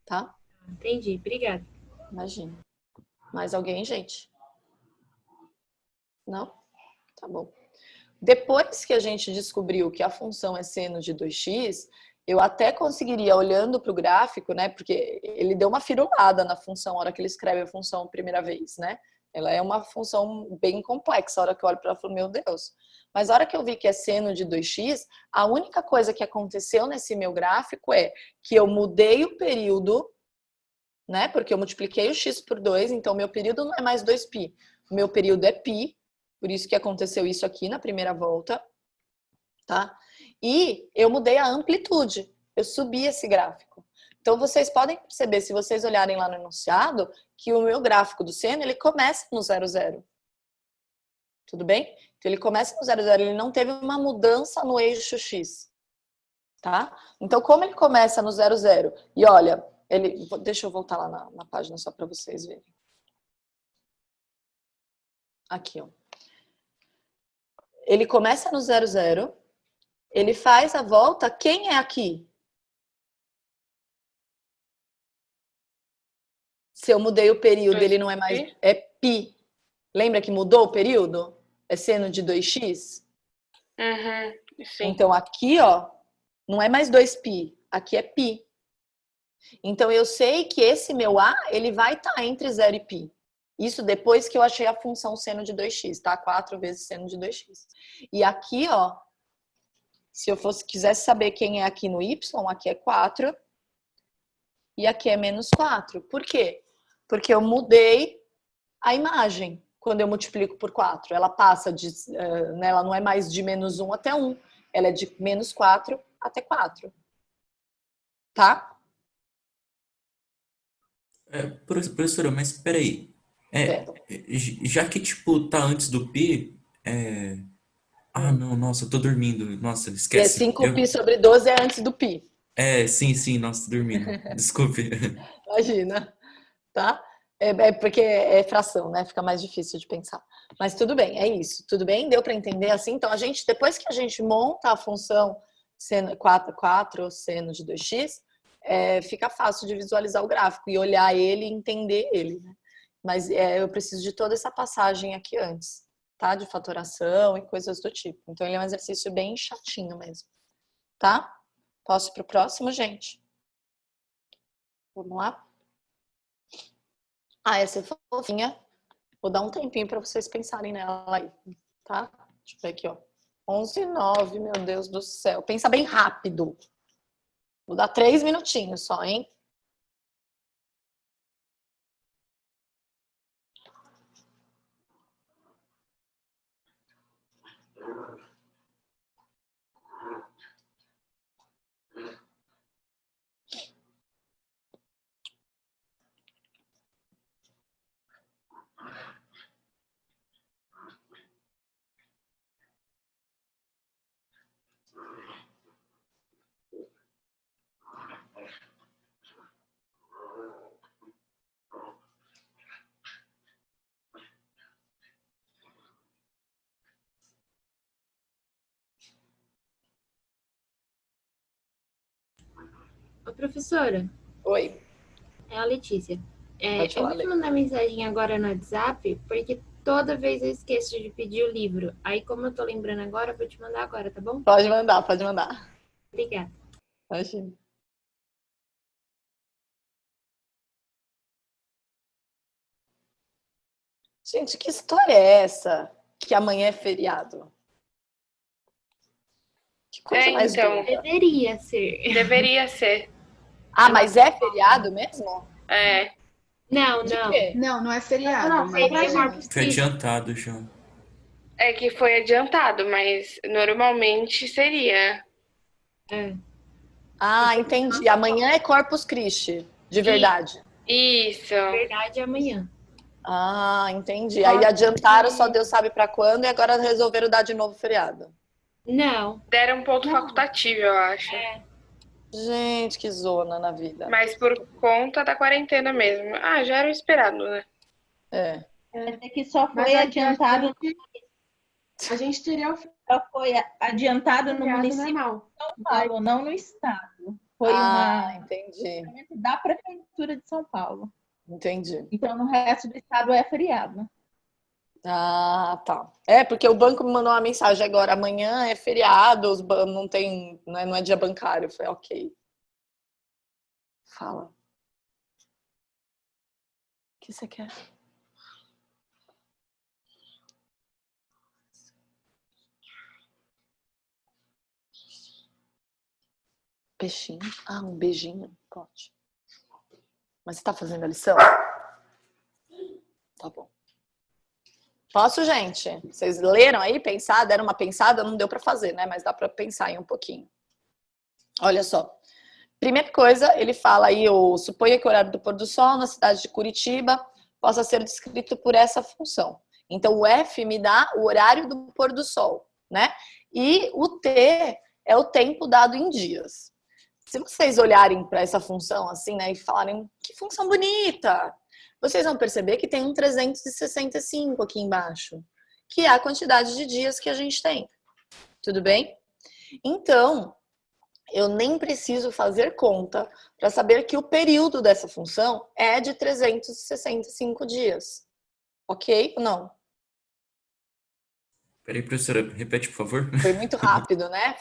Tá? Entendi, obrigada. Imagina. Mais alguém, gente? Não? Tá bom. Depois que a gente descobriu que a função é seno de 2x, eu até conseguiria, olhando para o gráfico, né? Porque ele deu uma firulada na função na hora que ele escreve a função a primeira vez, né? Ela é uma função bem complexa. A hora que eu olho para ela, eu falo, meu Deus. Mas a hora que eu vi que é seno de 2x, a única coisa que aconteceu nesse meu gráfico é que eu mudei o período, né? Porque eu multipliquei o x por 2, então meu período não é mais 2π. O meu período é π, por isso que aconteceu isso aqui na primeira volta, tá? E eu mudei a amplitude, eu subi esse gráfico. Então vocês podem perceber, se vocês olharem lá no enunciado, que o meu gráfico do seno, ele começa no 0, 0. Tudo bem? Então ele começa no 0, 0, ele não teve uma mudança no eixo x, tá? Então como ele começa no 0, 0, e olha, deixa eu voltar lá na página só para vocês verem. Aqui, ó. Ele começa no 0, 0, ele faz a volta, quem é aqui? Se eu mudei o período, ele não é mais... É π. Lembra que mudou o período? É seno de 2x? Uhum, sim. Então aqui, ó, não é mais 2π, aqui é π. Então eu sei que esse meu a, ele vai estar entre 0 e π. Isso depois que eu achei a função seno de 2x, tá? 4 vezes seno de 2x. E aqui, ó, se eu quisesse saber quem é aqui no y, aqui é 4 e aqui é menos 4. Por quê? Porque eu mudei a imagem quando eu multiplico por 4. Ela passa de, né, ela não é mais de menos 1 até 1. Ela é de menos 4 até 4. Tá? Professora, mas peraí. Já que, tipo, tá antes do π, não, nossa, eu tô dormindo. Nossa, esquece. 5π sobre 12 é antes do π. Sim, nossa, tô dormindo. Desculpe. Imagina, tá? É porque é fração, né? Fica mais difícil de pensar. Mas tudo bem, é isso. Tudo bem? Deu para entender assim? Então, depois que a gente monta a função seno 4 seno de 2x, fica fácil de visualizar o gráfico e olhar ele e entender ele, né? Mas eu preciso de toda essa passagem aqui antes, tá? De fatoração e coisas do tipo. Então, ele é um exercício bem chatinho mesmo, tá? Posso ir pro próximo, gente? Vamos lá? Essa é fofinha. Vou dar um tempinho para vocês pensarem nela aí, tá? Deixa eu ver aqui, ó. 11:09, meu Deus do céu. Pensa bem rápido. Vou dar 3 minutinhos só, hein? Ô, professora, Oi. é a Letícia. Pode Eu falar, vou te Lê. mandar mensagem agora no WhatsApp, porque toda vez eu esqueço de pedir o livro. Aí, como eu tô lembrando agora, eu vou te mandar agora, tá bom? Pode mandar, pode mandar. Obrigada. Imagina. Gente, que história é essa? Que amanhã é feriado? Que coisa mais então. doida. Deveria ser. Deveria ser. Mas é feriado mesmo? Não, De não. quê? Não é feriado, Não, mas seria Corpus Foi Christi. adiantado já. É que foi adiantado, mas normalmente seria. Entendi. Amanhã é Corpus Christi, de verdade. Isso. Na verdade, é amanhã. Ah, entendi. Aí adiantaram, só Deus sabe pra quando, e agora resolveram dar de novo feriado. Não. Deram um ponto facultativo, eu acho. Gente, que zona na vida. Mas por conta da quarentena mesmo. Ah, já era o esperado, né? É. É que só Mas foi aqui adiantado, a gente teria o só foi adiantado no feriado município normal. de São Paulo, não no estado. Foi Entendi. da Prefeitura de São Paulo. Entendi. Então, no resto do estado é feriado. Ah, tá. É, porque o banco me mandou uma mensagem agora, amanhã é feriado, não tem, não é dia bancário. Eu falei, ok. Fala. O que você quer? Peixinho? Ah, um beijinho? Pode. Mas você tá fazendo a lição? Tá bom. Posso, gente? Vocês leram aí, pensaram, deram uma pensada? Não deu pra fazer, né? Mas dá pra pensar aí um pouquinho. Olha só. Primeira coisa, ele fala aí, suponha que o horário do pôr do sol na cidade de Curitiba possa ser descrito por essa função. Então, o F me dá o horário do pôr do sol, né? E o T é o tempo dado em dias. Se vocês olharem para essa função assim, né, e falarem, que função bonita, vocês vão perceber que tem um 365 aqui embaixo, que é a quantidade de dias que a gente tem. Tudo bem? Então, eu nem preciso fazer conta para saber que o período dessa função é de 365 dias. Ok ou não? Peraí, professora, repete, por favor. Foi muito rápido, né?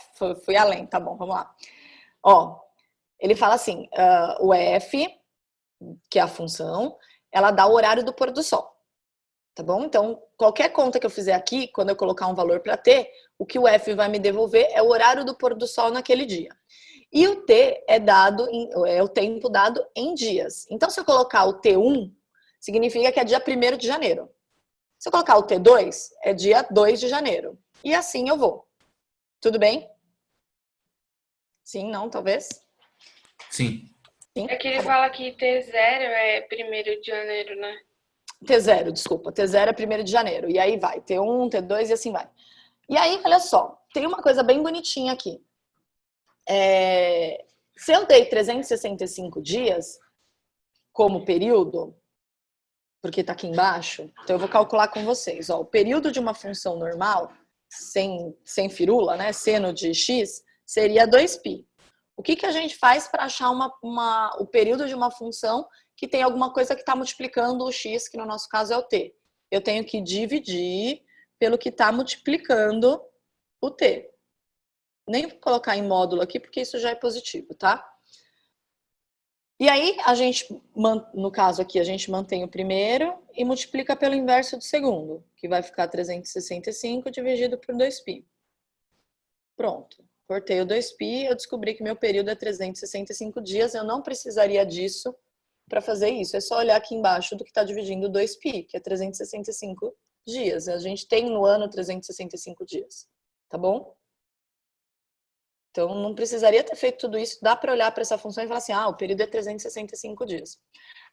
Fui além, tá bom, vamos lá. Ó, ele fala assim, o F, que é a função, ela dá o horário do pôr do sol, tá bom? Então, qualquer conta que eu fizer aqui, quando eu colocar um valor para T, o que o F vai me devolver é o horário do pôr do sol naquele dia. E o T é o tempo dado em dias. Então, se eu colocar o T1, significa que é dia 1º de janeiro. Se eu colocar o T2, é dia 2 de janeiro. E assim eu vou. Tudo bem? Sim, não, talvez? Sim. Sim? É que ele Tá bom. fala que T0 é 1º de janeiro, né? T0, desculpa. T0 é 1º de janeiro. E aí vai. T1, T2 e assim vai. E aí, olha só. Tem uma coisa bem bonitinha aqui. Se eu dei 365 dias como período, porque tá aqui embaixo, então eu vou calcular com vocês. Ó, o período de uma função normal, sem firula, né? Seno de x, seria 2π. O que a gente faz para achar o período de uma função que tem alguma coisa que está multiplicando o x, que no nosso caso é o t? Eu tenho que dividir pelo que está multiplicando o t. Nem vou colocar em módulo aqui, porque isso já é positivo, tá? E aí, no caso aqui, a gente mantém o primeiro e multiplica pelo inverso do segundo, que vai ficar 365 dividido por 2π. Pronto. Cortei o 2π, eu descobri que meu período é 365 dias, eu não precisaria disso para fazer isso. É só olhar aqui embaixo do que está dividindo 2π, que é 365 dias. A gente tem no ano 365 dias, tá bom? Então, não precisaria ter feito tudo isso. Dá para olhar para essa função e falar assim, o período é 365 dias.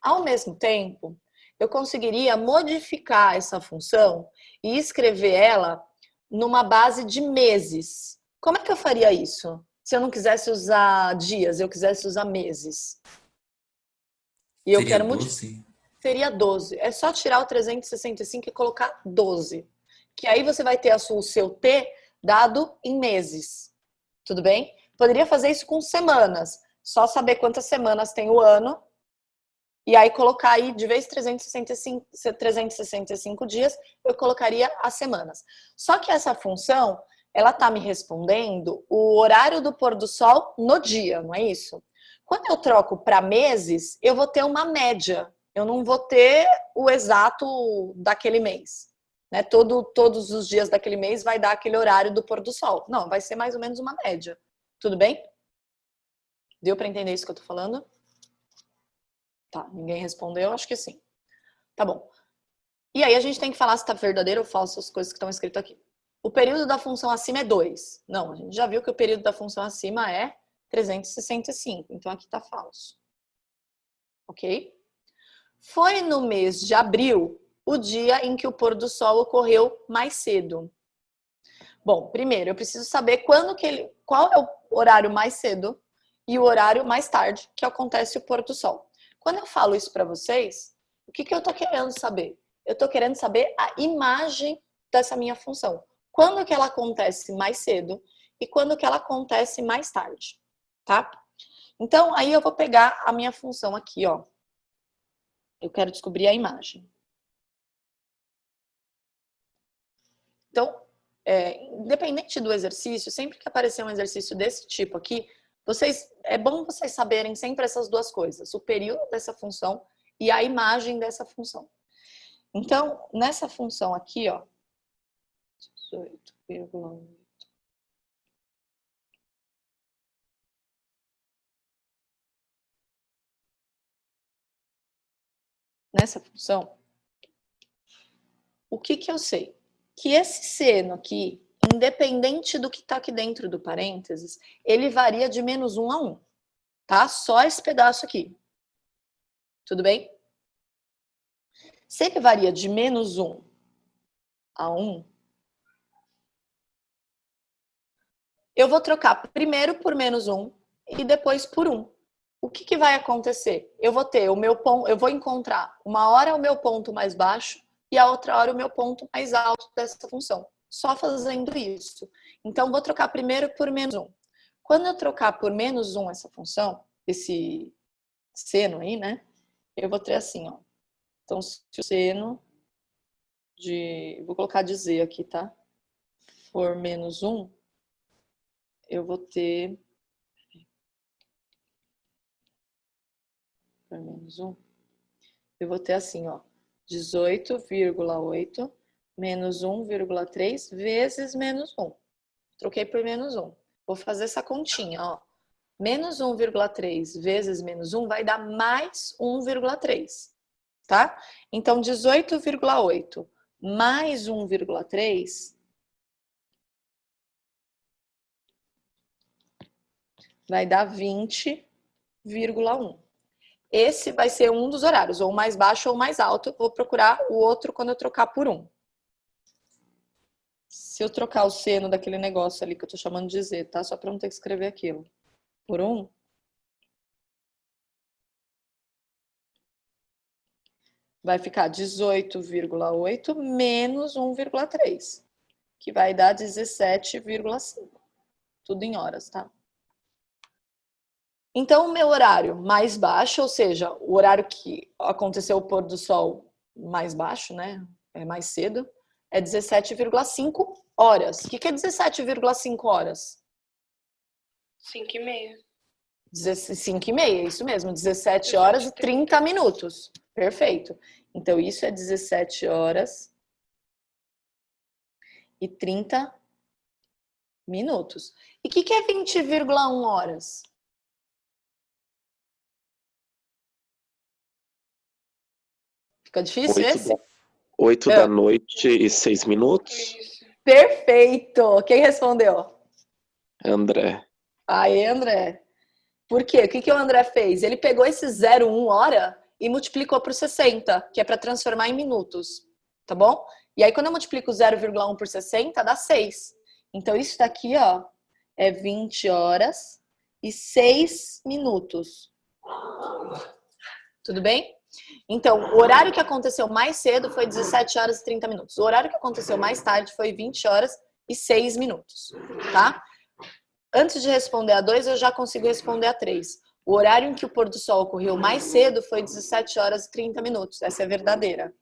Ao mesmo tempo, eu conseguiria modificar essa função e escrever ela numa base de meses. Como é que eu faria isso? Se eu não quisesse usar dias, eu quisesse usar meses. E eu quero modificar. Seria 12. É só tirar o 365 e colocar 12. Que aí você vai ter o seu T dado em meses. Tudo bem? Poderia fazer isso com semanas. Só saber quantas semanas tem o ano. E aí colocar aí, de vez 365 dias, eu colocaria as semanas. Só que essa função, ela está me respondendo o horário do pôr do sol no dia, não é isso? Quando eu troco para meses, eu vou ter uma média. Eu não vou ter o exato daquele mês. Né? Todos os dias daquele mês vai dar aquele horário do pôr do sol. Não, vai ser mais ou menos uma média. Tudo bem? Deu para entender isso que eu tô falando? Tá, ninguém respondeu? Acho que sim. Tá bom. E aí a gente tem que falar se tá verdadeiro ou falso as coisas que estão escritas aqui. O período da função acima é 2. Não, a gente já viu que o período da função acima é 365. Então aqui tá falso. Ok? Foi no mês de abril o dia em que o pôr do sol ocorreu mais cedo. Bom, primeiro eu preciso saber qual é o horário mais cedo e o horário mais tarde que acontece o pôr do sol. Quando eu falo isso para vocês, o que eu estou querendo saber? Eu estou querendo saber a imagem dessa minha função. Quando que ela acontece mais cedo e quando que ela acontece mais tarde, tá? Então, aí eu vou pegar a minha função aqui, ó. Eu quero descobrir a imagem. Então, independente do exercício, sempre que aparecer um exercício desse tipo aqui, é bom vocês saberem sempre essas duas coisas, o período dessa função e a imagem dessa função. Então, nessa função aqui, ó, 18,1. Nessa função, o que eu sei? Que esse seno aqui, independente do que está aqui dentro do parênteses, ele varia de -1 a 1, tá? Só esse pedaço aqui. Tudo bem? Se ele varia de -1 a 1, eu vou trocar primeiro por -1 e depois por 1. O que vai acontecer? Eu vou ter eu vou encontrar uma hora o meu ponto mais baixo e a outra hora o meu ponto mais alto dessa função. Só fazendo isso. Então, vou trocar primeiro por -1. Quando eu trocar por -1 essa função, esse seno aí, né? Eu vou ter assim, ó. Então, se o seno vou colocar de Z aqui, tá? For -1, eu vou ter... Por -1, eu vou ter assim, ó. 18,8 menos 1,3 vezes -1. Troquei por -1. Vou fazer essa continha, ó. Menos 1,3 vezes -1 vai dar mais 1,3, tá? Então, 18,8 mais 1,3 vai dar 20,1. Esse vai ser um dos horários, ou mais baixo ou mais alto. Vou procurar o outro quando eu trocar por 1. Se eu trocar o seno daquele negócio ali que eu tô chamando de Z, tá? Só para não ter que escrever aquilo. Por 1. Vai ficar 18,8 menos 1,3, que vai dar 17,5. Tudo em horas, tá? Então, o meu horário mais baixo, ou seja, o horário que aconteceu o pôr do sol mais baixo, né? É mais cedo, é 17,5 horas. O que é 17,5 horas? 5h30. 5h30, isso mesmo. 17 horas e 30 minutos. Perfeito. Então, isso é 17 horas e 30 minutos. E o que é 20,1 horas? Fica difícil esse? 8 da noite e 6 minutos. Isso. Perfeito! Quem respondeu? André. Aí, André. Por quê? O que o André fez? Ele pegou esse 0,1 hora e multiplicou por 60, que é para transformar em minutos, tá bom? E aí, quando eu multiplico 0,1 por 60, dá 6. Então, isso daqui, ó, é 20 horas e 6 minutos. Tudo bem? Então, o horário que aconteceu mais cedo foi 17 horas e 30 minutos. O horário que aconteceu mais tarde foi 20 horas e 6 minutos, tá? Antes de responder a 2, eu já consigo responder a 3. O horário em que o pôr do sol ocorreu mais cedo foi 17 horas e 30 minutos. Essa é verdadeira.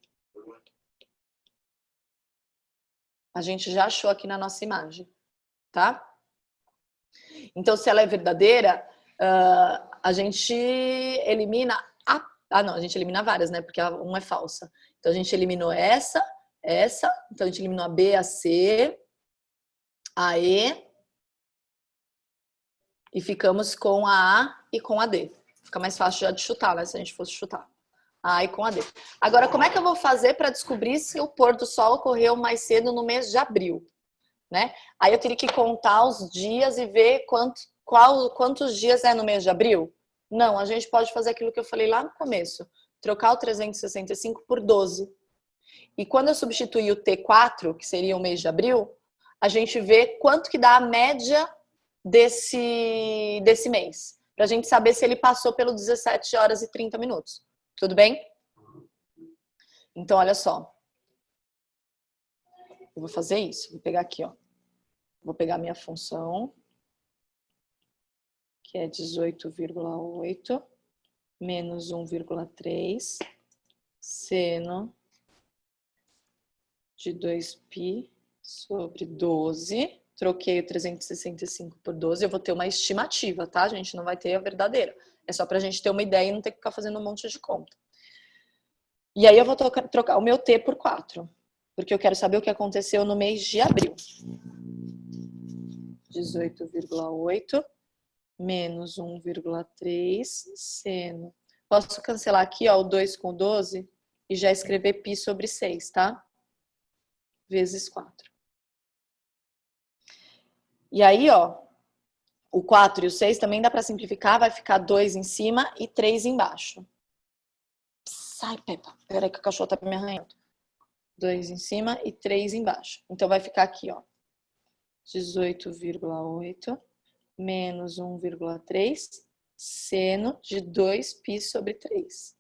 A gente já achou aqui na nossa imagem, tá? Então, se ela é verdadeira, a gente elimina a... Ah, não, a gente elimina várias, né? Porque uma é falsa. Então, a gente eliminou essa. Então, a gente eliminou a B, a C, a E. E ficamos com a A e com a D. Fica mais fácil já de chutar, né? Se a gente fosse chutar. A A e com a D. Agora, como é que eu vou fazer para descobrir se o pôr do sol ocorreu mais cedo no mês de abril? Né? Aí eu teria que contar os dias e ver quantos dias é no mês de abril? Não, a gente pode fazer aquilo que eu falei lá no começo. Trocar o 365 por 12. E quando eu substituir o T4, que seria o mês de abril, a gente vê quanto que dá a média desse mês. Pra gente saber se ele passou pelo 17 horas e 30 minutos. Tudo bem? Então, olha só. Eu vou fazer isso. Vou pegar aqui, ó. Vou pegar a minha função, que é 18,8 menos 1,3 seno de 2π sobre 12. Troquei o 365 por 12. Eu vou ter uma estimativa, tá, gente? Não vai ter a verdadeira. É só pra gente ter uma ideia e não ter que ficar fazendo um monte de conta. E aí eu vou trocar o meu T por 4. Porque eu quero saber o que aconteceu no mês de abril. 18,8 menos 1,3 seno. Posso cancelar aqui, ó, o 2 com o 12 e já escrever π sobre 6, tá? Vezes 4. E aí, ó, o 4 e o 6 também dá para simplificar, vai ficar 2 em cima e 3 embaixo. Sai, Peppa. Peraí que o cachorro tá me arranhando. 2 em cima e 3 embaixo. Então vai ficar aqui, ó. 18,8 menos 1,3 seno de 2π sobre 3.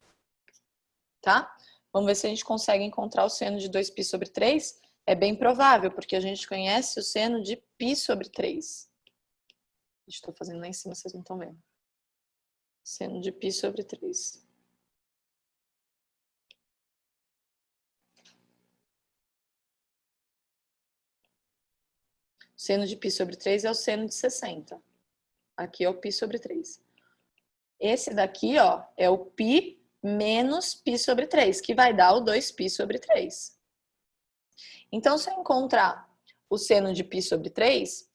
Tá? Vamos ver se a gente consegue encontrar o seno de 2π sobre 3. É bem provável, porque a gente conhece o seno de π sobre 3. Estou fazendo lá em cima, vocês não estão vendo. Seno de π sobre 3. O seno de π sobre 3 é o seno de 60. Aqui é o π sobre 3. Esse daqui, ó, é o π menos π sobre 3, que vai dar o 2π sobre 3. Então, se eu encontrar o seno de π sobre 3,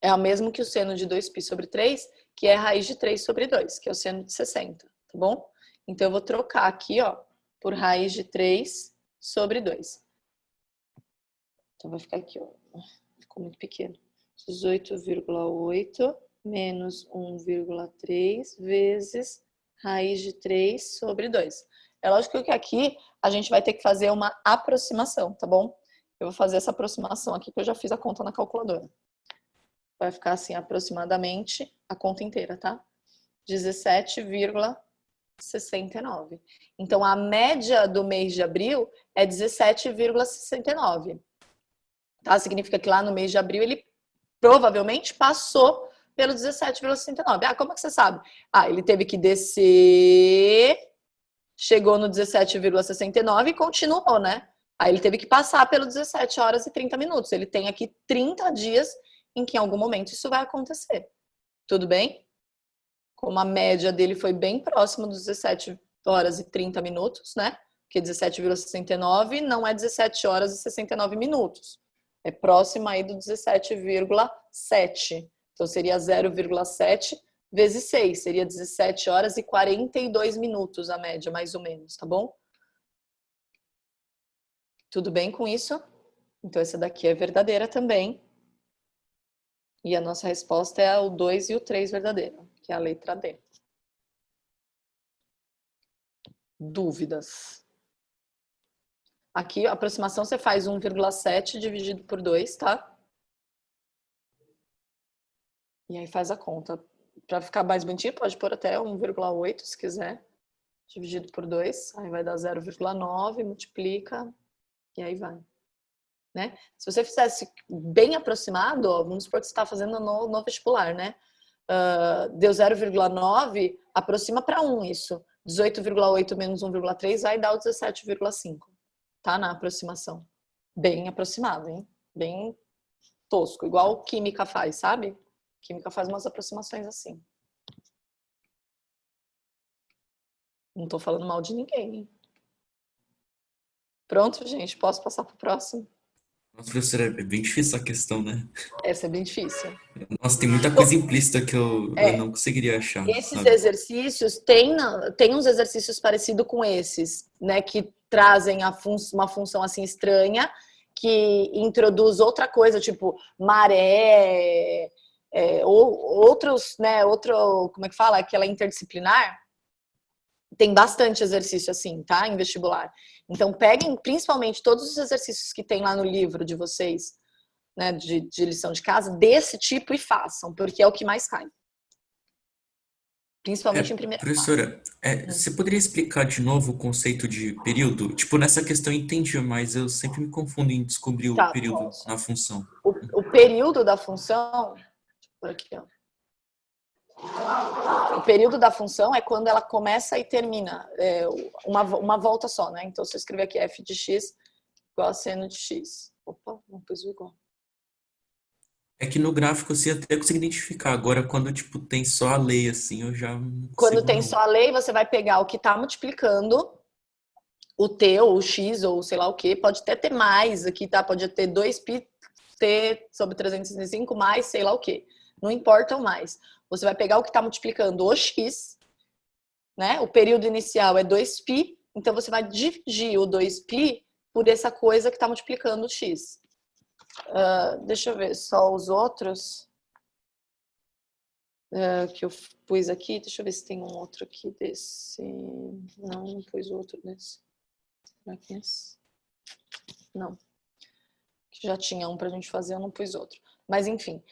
é o mesmo que o seno de 2π sobre 3, que é a raiz de 3 sobre 2, que é o seno de 60, tá bom? Então, eu vou trocar aqui, ó, por raiz de 3 sobre 2. Então, vai ficar aqui, ó. Ficou muito pequeno. 18,8 menos 1,3 vezes raiz de 3 sobre 2. É lógico que aqui a gente vai ter que fazer uma aproximação, tá bom? Eu vou fazer essa aproximação aqui, que eu já fiz a conta na calculadora. Vai ficar assim, aproximadamente, a conta inteira, tá? 17,69. Então, a média do mês de abril é 17,69. Tá? Significa que lá no mês de abril ele provavelmente passou pelo 17,69. Ah, como é que você sabe? Ah, ele teve que descer, chegou no 17,69 e continuou, né? Aí ele teve que passar pelo 17 horas e 30 minutos. Ele tem aqui 30 dias em que em algum momento isso vai acontecer. Tudo bem? Como a média dele foi bem próxima dos 17 horas e 30 minutos, né? Porque 17,69 não é 17 horas e 69 minutos. É próximo aí do 17,7. Então, seria 0,7 vezes 6. Seria 17 horas e 42 minutos a média, mais ou menos, tá bom? Tudo bem com isso? Então, essa daqui é verdadeira também. E a nossa resposta é o 2 e o 3 verdadeira, que é a letra D. Dúvidas? Aqui, a aproximação, você faz 1,7 dividido por 2, tá? E aí faz a conta. Para ficar mais bonitinho, pode pôr até 1,8, se quiser. Dividido por 2, aí vai dar 0,9, multiplica, e aí vai. Né? Se você fizesse bem aproximado, ó, vamos supor que você está fazendo no vestibular, né? Deu 0,9, aproxima para 1 isso. 18,8 menos 1,3 vai dar o 17,5. Tá na aproximação. Bem aproximado, hein? Bem tosco. Igual química faz, sabe? Química faz umas aproximações assim. Não tô falando mal de ninguém, hein? Pronto, gente? Posso passar pro próximo? Nossa, professora, é bem difícil essa questão, né? Essa é bem difícil. Nossa, tem muita coisa implícita que eu não conseguiria achar, Esses sabe? exercícios, tem uns exercícios parecidos com esses, né? Que trazem uma função assim estranha, que introduz outra coisa, tipo maré, ou outros, né? Como é que fala? Aquela interdisciplinar. Tem bastante exercício assim, tá? Em vestibular. Então, peguem principalmente todos os exercícios que tem lá no livro de vocês, né, de lição de casa, desse tipo e façam, porque é o que mais cai. Principalmente em primeira fase. Professora, você poderia explicar de novo o conceito de período? Tipo, nessa questão eu entendi, mas eu sempre me confundo em descobrir o Tá, período posso. na função. O período da função, por aqui, ó. O período da função é quando ela começa e termina, uma volta só, né? Então, se eu escrever aqui f de x igual a seno de x. Opa, não pus o igual. É que no gráfico assim até consigo identificar. Agora, quando tipo, tem só a lei, assim, eu já não Quando consigo, tem não. só a lei, você vai pegar o que está multiplicando, o t ou o x ou sei lá o que. Pode até ter mais aqui, tá? Pode ter 2π t sobre 365 mais sei lá o que. Não importa o mais. Você vai pegar o que está multiplicando o x, né? O período inicial é 2π, então você vai dividir o 2π por essa coisa que está multiplicando o x. Deixa eu ver só os outros que eu pus aqui. Deixa eu ver se tem um outro aqui desse. Não pus outro desse. Será que é esse? Não. Já tinha um pra gente fazer, eu não pus outro. Mas enfim,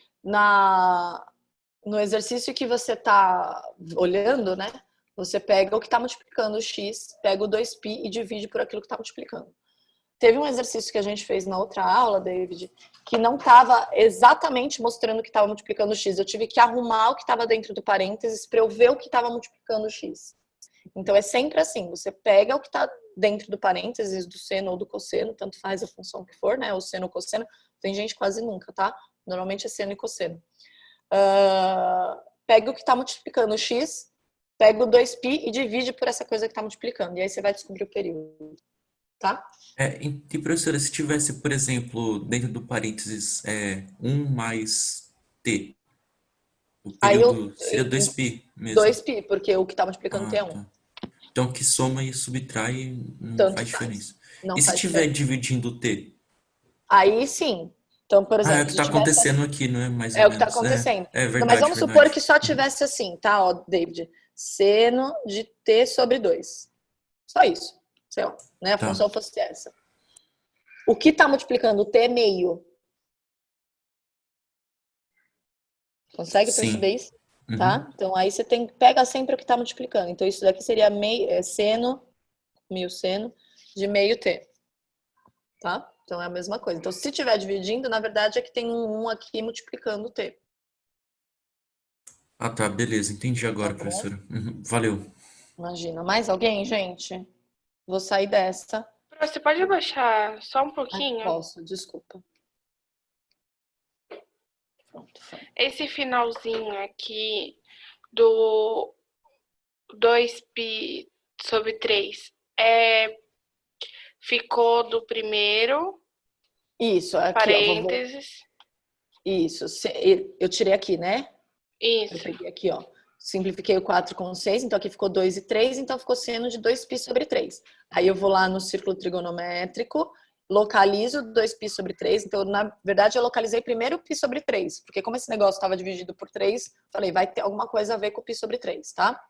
no exercício que você tá olhando, né? Você pega o que está multiplicando o x, pega o 2π e divide por aquilo que está multiplicando. Teve um exercício que a gente fez na outra aula, David, que não estava exatamente mostrando que estava multiplicando o x. Eu tive que arrumar o que estava dentro do parênteses para eu ver o que estava multiplicando o x. Então, é sempre assim. Você pega o que está dentro do parênteses, do seno ou do cosseno, tanto faz a função que for, né? O seno ou cosseno. Tem gente quase nunca, tá? Normalmente é seno e cosseno. Pega o que está multiplicando o x, pega o 2π e divide por essa coisa que está multiplicando. E aí você vai descobrir o período. Tá? E professora, se tivesse, por exemplo, dentro do parênteses 1 mais t, o período seria 2π mesmo. 2π, porque o que está multiplicando t é 1. Tá. Então, que soma e subtrai não Tanto faz faz. diferença. Não E se faz estiver diferença. dividindo t? Aí sim. Então, por exemplo, É o que está acontecendo aqui, não é? Mais ou é o que está menos. acontecendo. É Não, mas verdade, vamos verdade. supor que só tivesse assim, tá, ó, David? Seno de t sobre 2. Só isso. Sei lá, né? A Tá. função fosse essa. O que está multiplicando o t é meio. Consegue Sim. perceber isso? Uhum. Tá? Então, aí você pega sempre o que está multiplicando. Então, isso daqui seria seno, meio seno, de meio t. Tá? Então, é a mesma coisa. Então, se estiver dividindo, na verdade, é que tem um 1 aqui multiplicando o t. Ah, tá. Beleza. Entendi agora, Tá bom? professora. Uhum. Valeu. Imagina. Mais alguém, gente? Vou sair dessa. Você pode abaixar só um Ai, pouquinho? posso, desculpa. Pronto, foi. Esse finalzinho aqui do 2π sobre 3 ficou do primeiro Isso, aqui, ó. parênteses. Isso, eu tirei aqui, né? Eu Isso. peguei aqui, ó. Simplifiquei o 4 com 6, então aqui ficou 2 e 3, então ficou seno de 2π sobre 3. Aí eu vou lá no círculo trigonométrico, localizo 2π sobre 3, então na verdade eu localizei primeiro o π sobre 3, porque como esse negócio estava dividido por 3, falei, vai ter alguma coisa a ver com o π sobre 3, tá?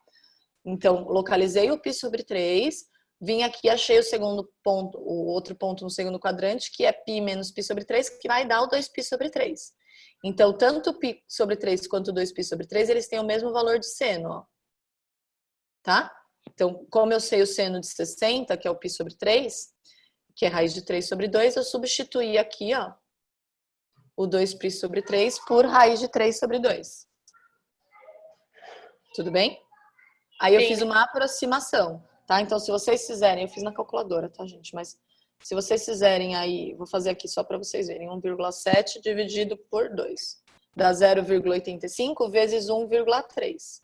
Então, localizei o π sobre 3, vim aqui, achei o segundo ponto, o outro ponto no segundo quadrante, que é π menos π sobre 3, que vai dar o 2π sobre 3. Então, tanto π sobre 3 quanto 2π sobre 3, eles têm o mesmo valor de seno, ó. Tá? Então, como eu sei o seno de 60, que é o π sobre 3, que é raiz de 3 sobre 2, eu substituí aqui, ó, o 2π sobre 3 por raiz de 3 sobre 2. Tudo bem? Aí eu Sim. fiz uma aproximação, tá? Então, se vocês fizerem, eu fiz na calculadora, tá, gente? Mas se vocês fizerem aí, vou fazer aqui só para vocês verem, 1,7 dividido por 2. Dá 0,85 vezes 1,3,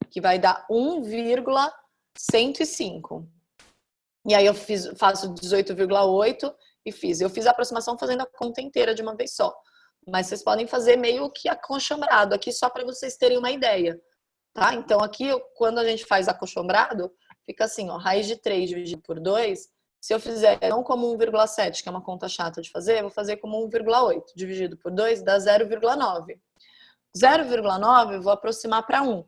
que vai dar 1,105. E aí eu faço 18,8 e fiz. Eu fiz a aproximação fazendo a conta inteira de uma vez só. Mas vocês podem fazer meio que acolchambrado aqui só para vocês terem uma ideia. Tá? Então aqui, quando a gente faz acolchambrado, fica assim, ó, raiz de 3 dividido por 2, se eu fizer não como 1,7, que é uma conta chata de fazer, eu vou fazer como 1,8 dividido por 2, dá 0,9. 0,9 eu vou aproximar para 1.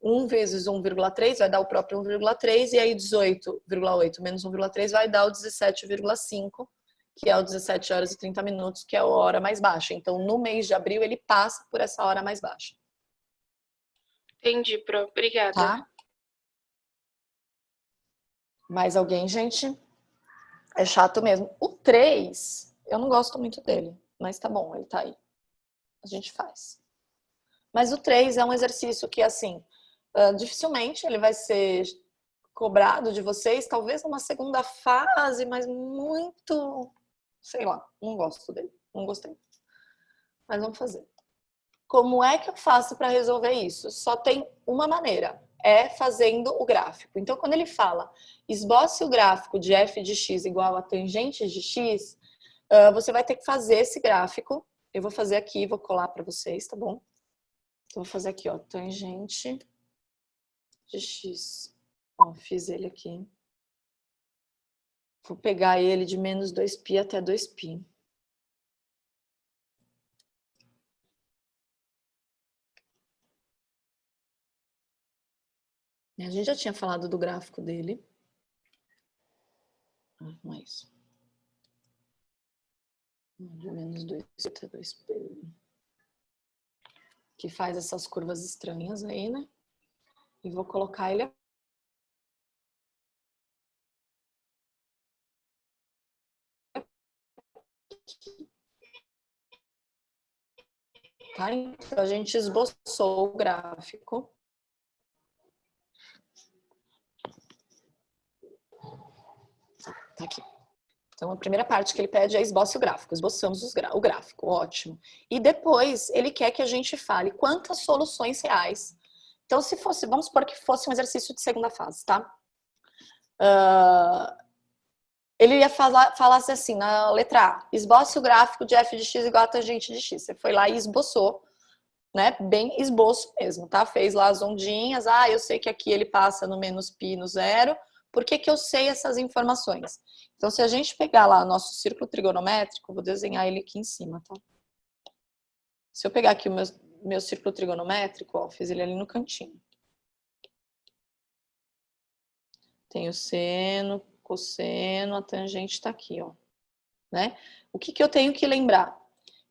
1 vezes 1,3 vai dar o próprio 1,3, e aí 18,8 menos 1,3 vai dar o 17,5, que é o 17 horas e 30 minutos, que é a hora mais baixa. Então, no mês de abril, ele passa por essa hora mais baixa. Entendi, Pro. Obrigada. Tá? Mais alguém, gente? É chato mesmo. O 3, eu não gosto muito dele, mas tá bom, ele tá aí. A gente faz. Mas o 3 é um exercício que, assim, dificilmente ele vai ser cobrado de vocês, talvez numa segunda fase, mas muito, sei lá, não gosto dele, não gostei. Mas vamos fazer. Como é que eu faço para resolver isso? Só tem uma maneira, é fazendo o gráfico. Então, quando ele fala, esboce o gráfico de f de x igual a tangente de x, você vai ter que fazer esse gráfico. Eu vou fazer aqui, vou colar para vocês, tá bom? Então, vou fazer aqui, ó, tangente de x. Ó, fiz ele aqui. Vou pegar ele de menos 2π até 2π. A gente já tinha falado do gráfico dele. Não é isso. De menos 2 até 2π. Que faz essas curvas estranhas aí, né? E vou colocar ele aqui. Tá? Então, a gente esboçou o gráfico. Tá aqui. Então, a primeira parte que ele pede é esboce o gráfico. Esboçamos o gráfico, ótimo. E depois, ele quer que a gente fale quantas soluções reais. Então, se fosse, vamos supor que fosse um exercício de segunda fase, tá? Ele ia falar assim, na letra A, esboce o gráfico de f de x igual a tangente de x. Você foi lá e esboçou, né? Bem esboço mesmo, tá? Fez lá as ondinhas. Ah, eu sei que aqui ele passa no menos π no zero. Por que que eu sei essas informações? Então, se a gente pegar lá o nosso círculo trigonométrico, vou desenhar ele aqui em cima, tá? Se eu pegar aqui o meu círculo trigonométrico, ó, fiz ele ali no cantinho. Tem o seno, cosseno, a tangente tá aqui, ó. Né? O que que eu tenho que lembrar?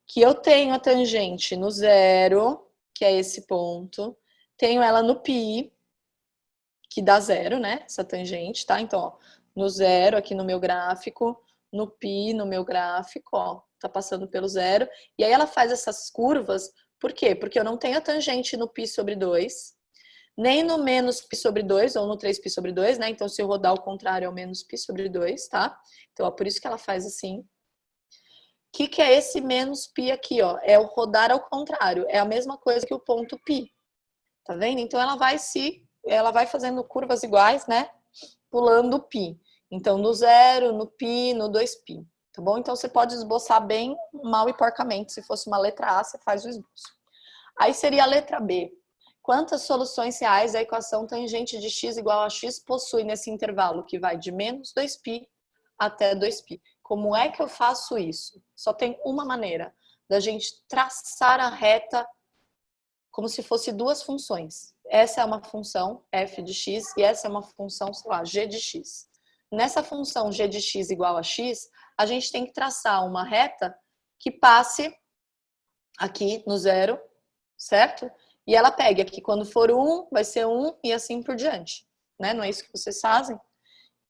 Que eu tenho a tangente no zero, que é esse ponto. Tenho ela no π, que dá zero, né? Essa tangente, tá? Então, ó, no zero aqui no meu gráfico, no π no meu gráfico, ó, tá passando pelo zero. E aí ela faz essas curvas, por quê? Porque eu não tenho a tangente no π sobre 2, nem no menos π sobre 2, ou no 3π sobre 2, né? Então, se eu rodar ao contrário, é o menos π sobre 2, tá? Então, ó, por isso que ela faz assim. O que é esse menos π aqui, ó? É o rodar ao contrário. É a mesma coisa que o ponto π. Tá vendo? Então, ela vai fazendo curvas iguais, né? Pulando o π. Então, no zero, no π, no 2π. Tá bom? Então, você pode esboçar bem mal e porcamente. Se fosse uma letra A, você faz o esboço. Aí seria a letra B. Quantas soluções reais a equação tangente de x igual a x possui nesse intervalo que vai de menos 2π até 2π? Como é que eu faço isso? Só tem uma maneira, da gente traçar a reta como se fosse duas funções. Essa é uma função f de x e essa é uma função, sei lá, g de x. Nessa função g de x igual a x, a gente tem que traçar uma reta que passe aqui no zero, certo? E ela pega aqui, quando for 1, vai ser 1 e assim por diante, né? Não é isso que vocês fazem?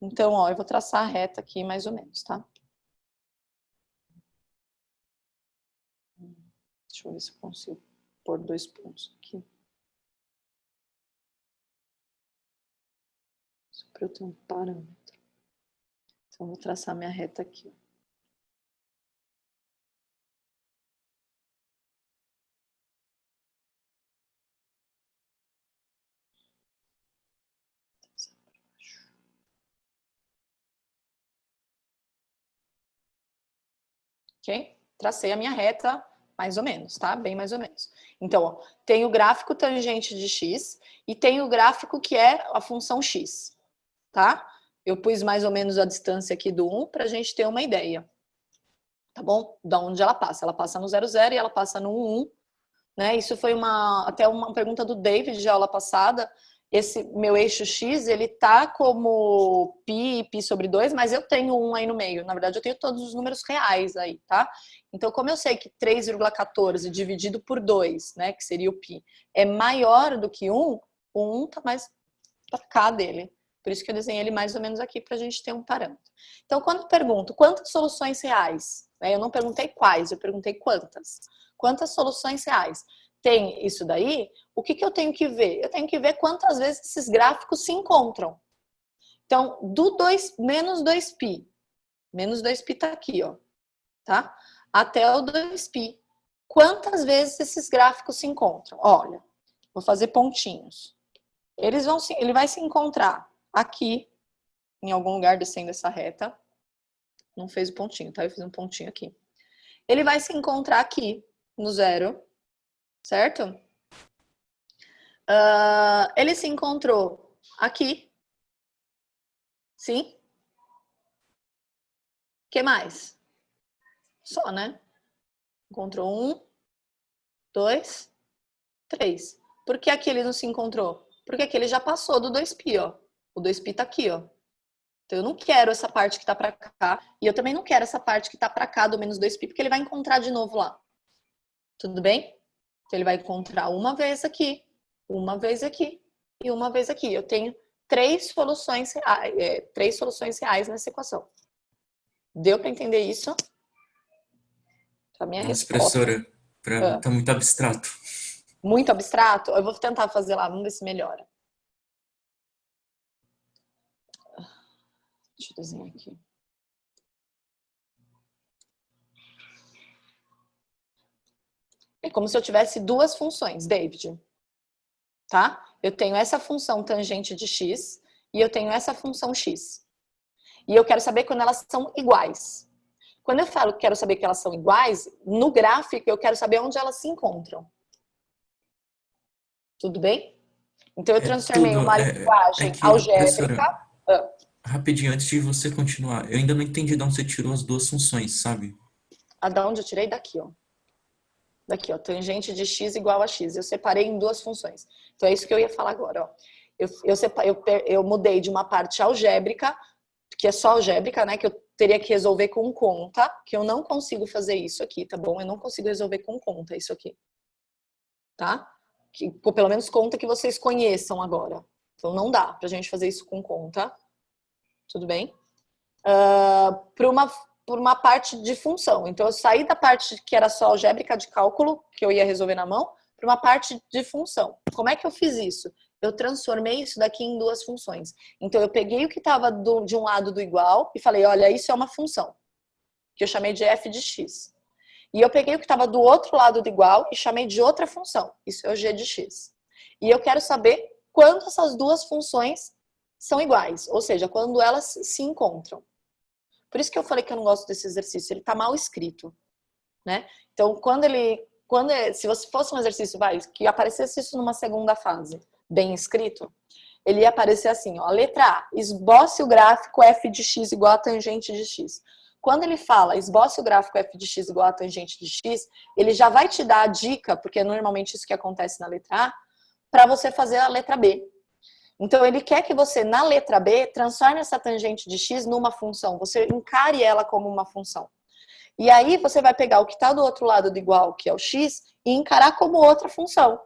Então, ó, eu vou traçar a reta aqui mais ou menos, tá? Deixa eu ver se eu consigo pôr 2 pontos aqui. Só para eu ter um parâmetro. Então, eu vou traçar minha reta aqui. Ok? Tracei a minha reta mais ou menos, tá? Bem mais ou menos. Então, ó, tem o gráfico tangente de x e tem o gráfico que é a função x, tá? Eu pus mais ou menos a distância aqui do 1 para a gente ter uma ideia, tá bom? Da onde ela passa. Ela passa no 0, 0 e ela passa no 1, 1. né? Isso foi até uma pergunta do David de aula passada. Esse meu eixo X, ele tá como π sobre 2, mas eu tenho 1 aí no meio. Na verdade, eu tenho todos os números reais aí, tá? Então, como eu sei que 3,14 dividido por 2, né, que seria o π, é maior do que 1, o 1 tá mais para cá dele. Por isso que eu desenhei ele mais ou menos aqui para a gente ter um parâmetro. Então, quando eu pergunto quantas soluções reais, né, eu não perguntei quais, eu perguntei quantas. Quantas soluções reais tem isso daí? O que eu tenho que ver? Eu tenho que ver quantas vezes esses gráficos se encontram. Então, menos 2π. Menos 2π tá aqui, ó. Tá? Até o 2π. Quantas vezes esses gráficos se encontram? Olha, vou fazer pontinhos. Ele vai se encontrar aqui, em algum lugar descendo essa reta. Não fez o pontinho, tá? Eu fiz um pontinho aqui. Ele vai se encontrar aqui, no 0, certo? Ele se encontrou aqui. Sim? O que mais? Só, né? Encontrou 1, 2, 3. Por que aqui ele não se encontrou? Porque aqui ele já passou do 2π, ó. O 2π tá aqui, ó. Então eu não quero essa parte que tá pra cá. E eu também não quero essa parte que tá pra cá do menos 2π, porque ele vai encontrar de novo lá. Tudo bem? Então ele vai encontrar uma vez aqui, uma vez aqui e uma vez aqui. Eu tenho 3 soluções reais nessa equação. Deu pra entender isso? A minha Nossa, resposta. professora, pra mim tá muito abstrato. Muito abstrato? Eu vou tentar fazer lá, vamos ver se melhora. Deixa eu desenhar aqui. É como se eu tivesse 2 funções, David. Tá? Eu tenho essa função tangente de x e eu tenho essa função x. E eu quero saber quando elas são iguais. Quando eu falo que quero saber que elas são iguais, no gráfico eu quero saber onde elas se encontram. Tudo bem? Então eu transformei uma linguagem algébrica. Rapidinho, antes de você continuar, eu ainda não entendi de onde você tirou as 2 funções, sabe? Da onde eu tirei? Daqui, ó. Daqui, ó, tangente de x igual a x. Eu separei em 2 funções. Então é isso que eu ia falar agora, ó. Eu mudei de uma parte algébrica, que é só algébrica, né, que eu teria que resolver com conta, que eu não consigo fazer isso aqui, tá bom? Eu não consigo resolver com conta isso aqui. Tá? Pelo menos conta que vocês conheçam agora. Então não dá pra gente fazer isso com conta. Tudo bem? Por uma parte de função. Então eu saí da parte que era só algébrica de cálculo, que eu ia resolver na mão, para uma parte de função. Como é que eu fiz isso? Eu transformei isso daqui em 2 funções. Então eu peguei o que estava de um lado do igual e falei, olha, isso é uma função, que eu chamei de f de x. E eu peguei o que estava do outro lado do igual e chamei de outra função, isso é o g de x. E eu quero saber quando essas 2 funções são iguais, ou seja, quando elas se encontram. Por isso que eu falei que eu não gosto desse exercício, ele está mal escrito, né? Então, se você fosse um exercício, que aparecesse isso numa segunda fase, bem escrito, ele ia aparecer assim, ó, a letra A, esboce o gráfico f de x igual a tangente de x. Quando ele fala esboce o gráfico f de x igual a tangente de x, ele já vai te dar a dica, porque é normalmente isso que acontece na letra A, para você fazer a letra B. Então, ele quer que você, na letra B, transforme essa tangente de x numa função. Você encare ela como uma função. E aí, você vai pegar o que está do outro lado do igual, que é o x, e encarar como outra função.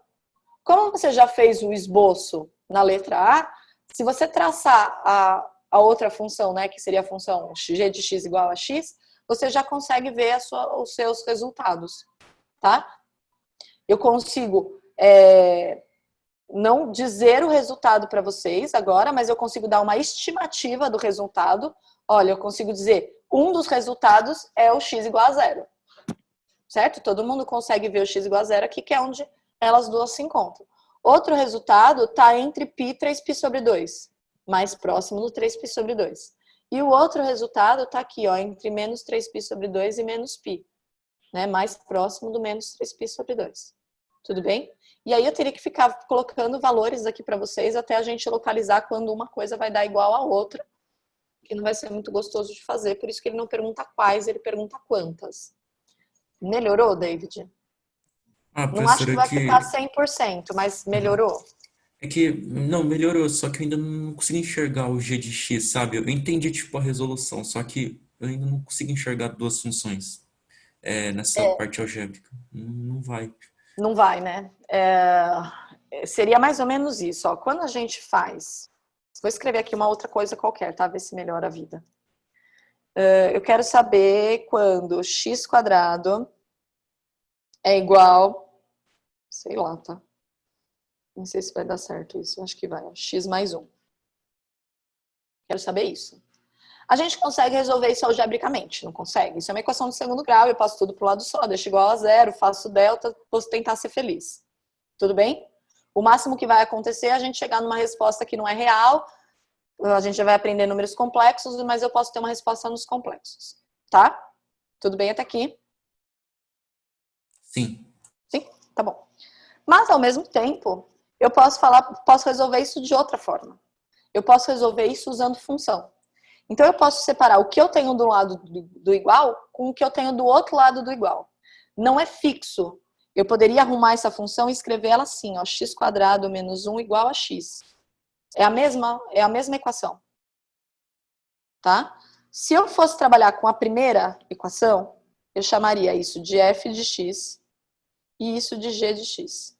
Como você já fez o esboço na letra A, se você traçar a outra função, né, que seria a função g de x igual a x, você já consegue ver os seus resultados, tá? Eu consigo não dizer o resultado para vocês agora, mas eu consigo dar uma estimativa do resultado. Olha, eu consigo dizer, um dos resultados é o x igual a 0. Certo? Todo mundo consegue ver o x igual a 0 aqui, que é onde elas 2 se encontram. Outro resultado está entre π e 3π sobre 2, mais próximo do 3π sobre 2. E o outro resultado está aqui, ó, entre menos 3π sobre 2 e menos π, né? Mais próximo do menos 3π sobre 2. Tudo bem? E aí eu teria que ficar colocando valores aqui para vocês até a gente localizar quando uma coisa vai dar igual a outra, que não vai ser muito gostoso de fazer, por isso que ele não pergunta quais, ele pergunta quantas. Melhorou, David? Ah, Não acho que professora, vai ficar 100%, mas melhorou. é que, não, melhorou, só que eu ainda não consigo enxergar o g de x, sabe? Eu entendi, tipo, a resolução, só que eu ainda não consigo enxergar duas funções nessa parte algébrica. Não vai. Não vai, né? Seria mais ou menos isso, ó. Quando a gente faz... Vou escrever aqui uma outra coisa qualquer, tá? Ver se melhora a vida. Eu quero saber quando x² é igual... Sei lá, tá? Não sei se vai dar certo isso. Acho que vai. Ó, x mais 1. Quero saber isso. A gente consegue resolver isso algebricamente, não consegue? Isso é uma equação de segundo grau, eu passo tudo para o lado só, deixo igual a zero, faço delta, posso tentar ser feliz. Tudo bem? O máximo que vai acontecer é a gente chegar numa resposta que não é real, a gente já vai aprender números complexos, mas eu posso ter uma resposta nos complexos. Tá? Tudo bem até aqui? Sim. Sim? Tá bom. Mas, ao mesmo tempo, eu posso resolver isso de outra forma. Eu posso resolver isso usando função. Então, eu posso separar o que eu tenho do lado do igual com o que eu tenho do outro lado do igual. Não é fixo. Eu poderia arrumar essa função e escrever ela assim, ó, x² menos 1 igual a x. É a mesma equação. Tá? Se eu fosse trabalhar com a primeira equação, eu chamaria isso de f de x e isso de g de x.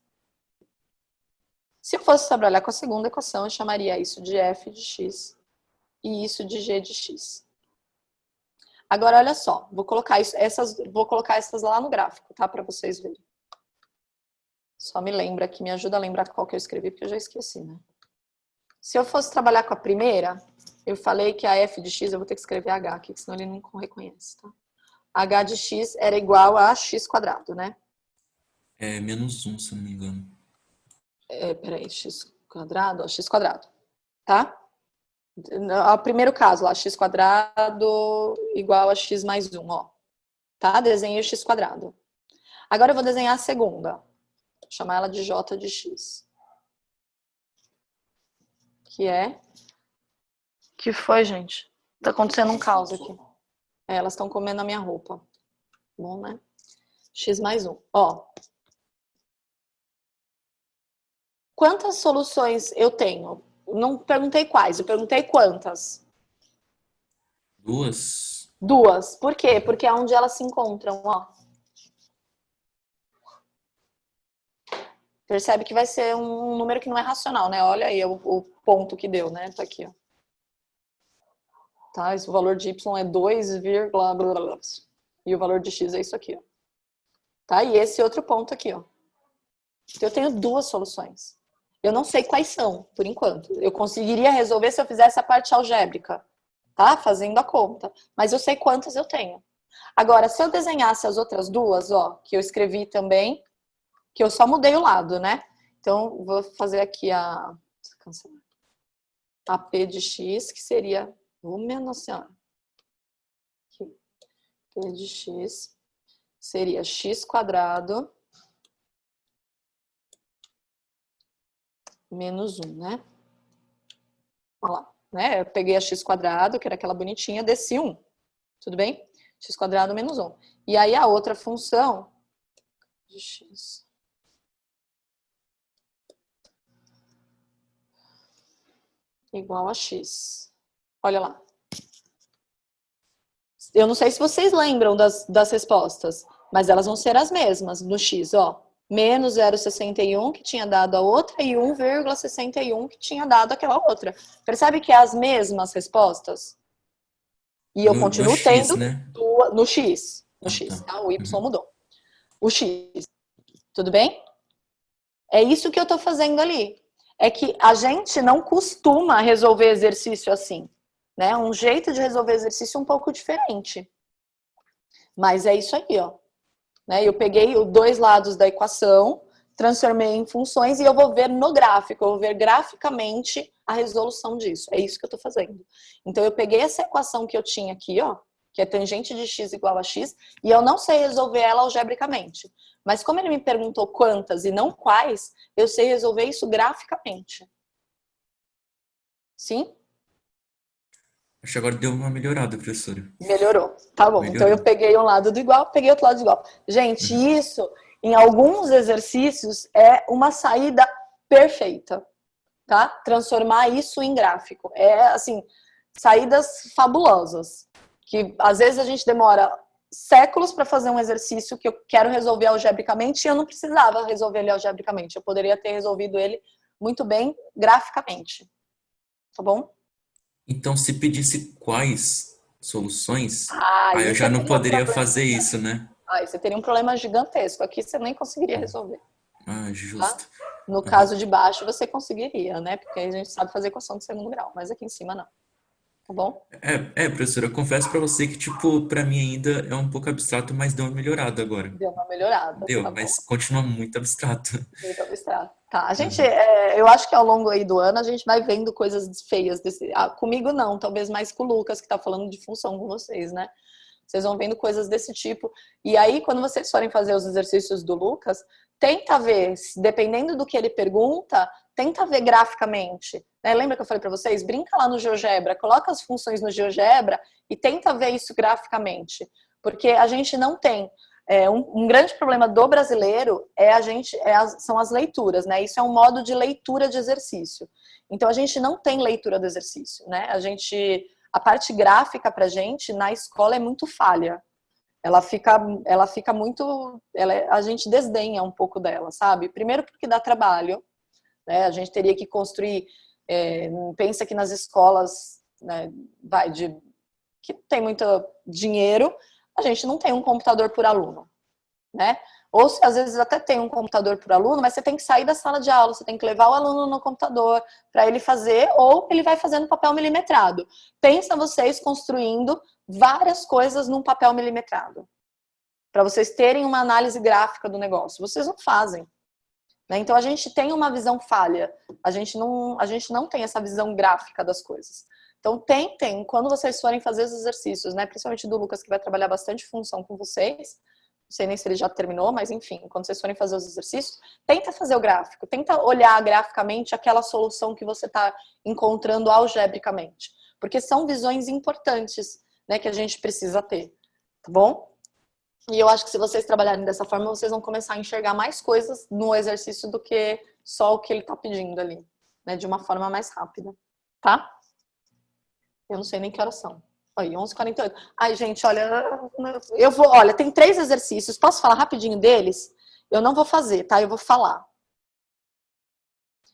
Se eu fosse trabalhar com a segunda equação, eu chamaria isso de f de x e isso de g de x. Agora, olha só, vou colocar essas lá no gráfico, tá? Para vocês verem. Só me lembra aqui, me ajuda a lembrar qual que eu escrevi, porque eu já esqueci, né? Se eu fosse trabalhar com a primeira, eu falei que a f de x, eu vou ter que escrever h aqui, senão ele não reconhece, tá? H de x era igual a x², né? É menos 1, se eu não me engano. Peraí, x², ó, x², tá? O primeiro caso, lá, x² igual a x mais 1, ó. Tá? Desenhei o x². Agora eu vou desenhar a segunda. Vou chamar ela de j de x. Que foi, gente? Tá acontecendo um caos aqui. Elas estão comendo a minha roupa. Bom, né? X mais 1. Ó. Quantas soluções eu tenho? Não perguntei quais, eu perguntei quantas. 2. 2. Por quê? Porque é onde elas se encontram, ó. Percebe que vai ser um número que não é racional, né? Olha aí o ponto que deu, né? Tá aqui, ó. Tá? O valor de y é 2, e o valor de x é isso aqui, ó. Tá? E esse outro ponto aqui, ó. Então eu tenho duas soluções. Eu não sei quais são, por enquanto. Eu conseguiria resolver se eu fizesse a parte algébrica, tá? Fazendo a conta. Mas eu sei quantas eu tenho. Agora, se eu desenhasse as outras duas, ó, que eu escrevi também, que eu só mudei o lado, né? Então, vou fazer aqui a P de x, que seria... Oh, minha nossa senhora. Aqui. P de x seria x² menos 1, né? Olha lá, né? Eu peguei a x², que era aquela bonitinha, desci 1. Tudo bem? x² menos 1. E aí a outra função de x igual a x. Olha lá. Eu não sei se vocês lembram das respostas, mas elas vão ser as mesmas no x, ó. Menos 0,61 que tinha dado a outra e 1,61 que tinha dado aquela outra. Percebe que é as mesmas respostas? E eu continuo X, tendo né? no x. No x, tá. tá? O y mudou. O x. Tudo bem? É isso que eu tô fazendo ali. É que a gente não costuma resolver exercício assim, né? Um jeito de resolver exercício um pouco diferente. Mas é isso aí, ó. Né? Eu peguei os dois lados da equação, transformei em funções e eu vou ver no gráfico, eu vou ver graficamente a resolução disso. É isso que eu tô fazendo. Então eu peguei essa equação que eu tinha aqui, ó, que é tangente de x igual a x, e eu não sei resolver ela algebricamente. Mas como ele me perguntou quantas e não quais, eu sei resolver isso graficamente. Sim? Acho que agora deu uma melhorada, professora. Melhorou. Tá bom. Melhorou. Então eu peguei um lado do igual, peguei outro lado do igual. Gente, isso em alguns exercícios é uma saída perfeita, tá? Transformar isso em gráfico. É, assim, saídas fabulosas. Que às vezes a gente demora séculos para fazer um exercício que eu quero resolver algebricamente e eu não precisava resolver ele algebricamente. Eu poderia ter resolvido ele muito bem graficamente. Tá bom? Então, se pedisse quais soluções, aí eu Aí já você não teria um poderia problema. fazer isso, né? Aí você teria um problema gigantesco. Aqui você nem conseguiria resolver. Ah, Tá? justo. No caso de baixo você conseguiria, né? Porque aí a gente sabe fazer equação de segundo grau, mas aqui em cima não. Tá bom? Professora, eu confesso pra você que, tipo, pra mim ainda é um pouco abstrato, mas deu uma melhorada agora. Deu uma melhorada, Deu, tá bom. mas continua muito abstrato. Muito abstrato. Tá, a gente, Uhum. eu acho que ao longo aí do ano a gente vai vendo coisas feias desse. Comigo não, talvez mais com o Lucas, que tá falando de função com vocês, né? Vocês vão vendo coisas desse tipo. E aí, quando vocês forem fazer os exercícios do Lucas, tenta ver, dependendo do que ele pergunta, tenta ver graficamente. Né? Lembra que eu falei para vocês? Brinca lá no GeoGebra, coloca as funções no GeoGebra e tenta ver isso graficamente. Porque a gente não tem. Um grande problema do brasileiro são as leituras, né? Isso é um modo de leitura de exercício. Então, a gente não tem leitura do exercício, né? A parte gráfica pra gente, na escola, é muito falha. Ela fica muito... a gente desdenha um pouco dela, sabe? Primeiro porque dá trabalho, né? A gente teria que construir... pensa que nas escolas, né, que tem muito dinheiro, a gente não tem um computador por aluno, né? Ou se às vezes até tem um computador por aluno, mas você tem que sair da sala de aula, você tem que levar o aluno no computador para ele fazer, ou ele vai fazendo papel milimetrado. Pensa vocês construindo várias coisas num papel milimetrado, para vocês terem uma análise gráfica do negócio. Vocês não fazem, né? Então a gente tem uma visão falha, a gente não tem essa visão gráfica das coisas. Então tentem, quando vocês forem fazer os exercícios, né, principalmente do Lucas, que vai trabalhar bastante função com vocês, não sei nem se ele já terminou, mas enfim, quando vocês forem fazer os exercícios, tenta fazer o gráfico, tenta olhar graficamente aquela solução que você está encontrando algebricamente, porque são visões importantes, né, que a gente precisa ter, tá bom? E eu acho que se vocês trabalharem dessa forma, vocês vão começar a enxergar mais coisas no exercício do que só o que ele está pedindo ali, né, de uma forma mais rápida, tá? Eu não sei nem que horas são. Aí, 11h48. Ai, gente, olha, olha, tem 3 exercícios. Posso falar rapidinho deles? Eu não vou fazer, tá? Eu vou falar.